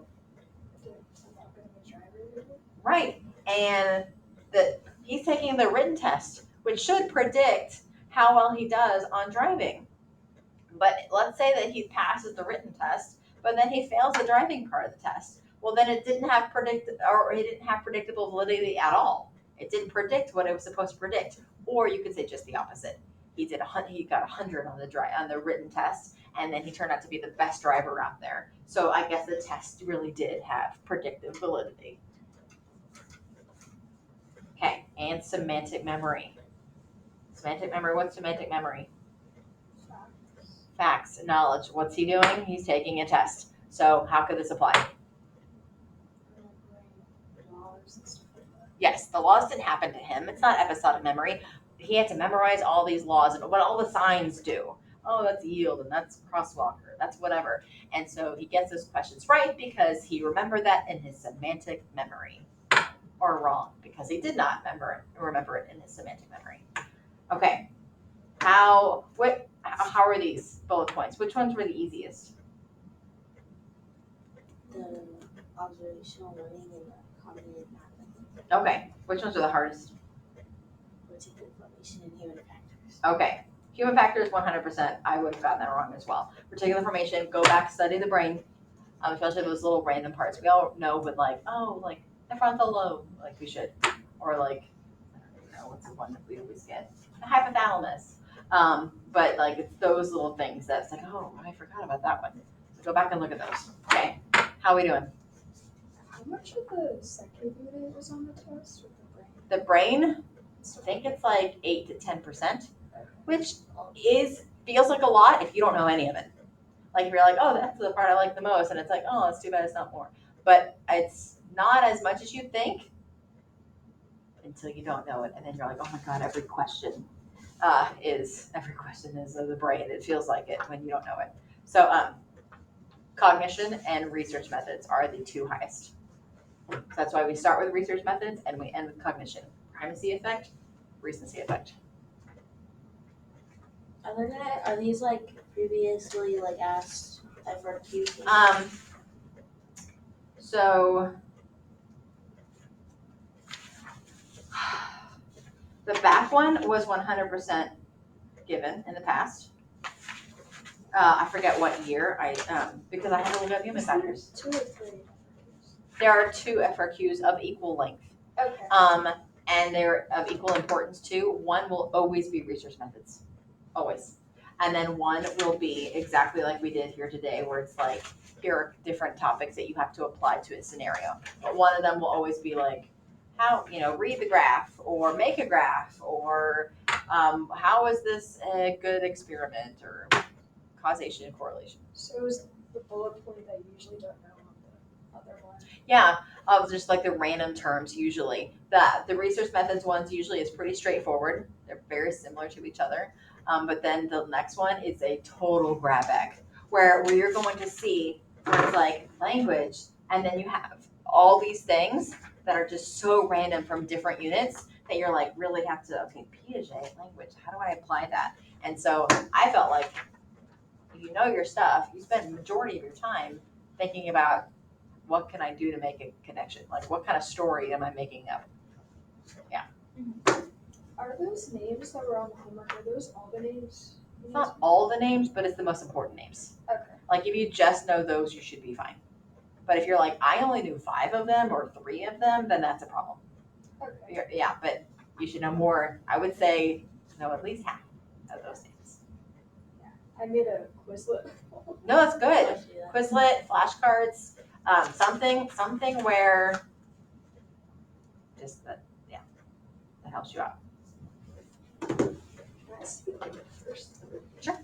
Right, and he's taking the written test, which should predict how well he does on driving. But let's say that he passes the written test, but then he fails the driving part of the test. Well, then it didn't have predictable validity at all. It didn't predict what it was supposed to predict. Or you could say just the opposite. He got 100 on the written test, and then he turned out to be the best driver out there. So I guess the test really did have predictive validity. Okay, and semantic memory. Semantic memory, what's semantic memory? Facts, knowledge. What's he doing? He's taking a test. So how could this apply? Yes, the laws didn't happen to him. It's not episodic memory. He had to memorize all these laws and what all the signs do. Oh, that's yield, and that's crosswalk, or that's whatever. And so he gets those questions right because he remembered that in his semantic memory. Or wrong, because he did not remember it in his semantic memory. Okay. How are these bullet points? Which ones were the easiest? The observational learning and the cognitive math. Okay. Which ones are the hardest? Reticular formation and human factors. Okay. Human factors, 100%. I would have gotten that wrong as well. Particular information, go back, study the brain, especially those little random parts. We all know, but like, oh, like the frontal lobe, like we should, or like, I don't even know what's the one that we always get, the hypothalamus. But like it's those little things that's like, oh, I forgot about that one. So go back and look at those. Okay, how are we doing? How much of the second unit was on the test with the brain? The brain, I think it's like 8 to 10%, which feels like a lot if you don't know any of it. Like if you're like, oh, that's the part I like the most, and it's like, oh, it's too bad it's not more. But it's not as much as you think until you don't know it, and then you're like, oh my god, every question is of the brain. It feels like it when you don't know it. So cognition and research methods are the two highest. So that's why we start with research methods and we end with cognition. Primacy effect, recency effect. Are these like previously like asked FRQ? So the back one was 100% given in the past. I forget what year because I had to look up human factors. 2 or 3. There are 2 FRQs of equal length. Okay. And they're of equal importance too. One will always be research methods, always. And then one will be exactly like we did here today, where it's like, here are different topics that you have to apply to a scenario. But one of them will always be like, how, read the graph or make a graph or how is this a good experiment or causation and correlation. So it was the bullet point that you usually don't know on the other one. Yeah, just like the random terms usually. The research methods ones usually is pretty straightforward. They're very similar to each other. But then the next one is a total grab bag where you're going to see where it's like language and then you have all these things that are just so random from different units that you're like really have to, okay, Piaget language, how do I apply that? And so I felt like you know your stuff, you spend the majority of your time thinking about what can I do to make a connection? Like what kind of story am I making up? Yeah. Are those names that were on the homework, are those all the names? It's not all the names, but it's the most important names. Okay. Like if you just know those, you should be fine. But if you're like, I only knew 5 of them or 3 of them, then that's a problem. Okay. Yeah, but you should know more. I would say know at least half of those names. I made a Quizlet. No, that's good. Quizlet, flashcards, something where just that helps you out. Can I see the first? Sure.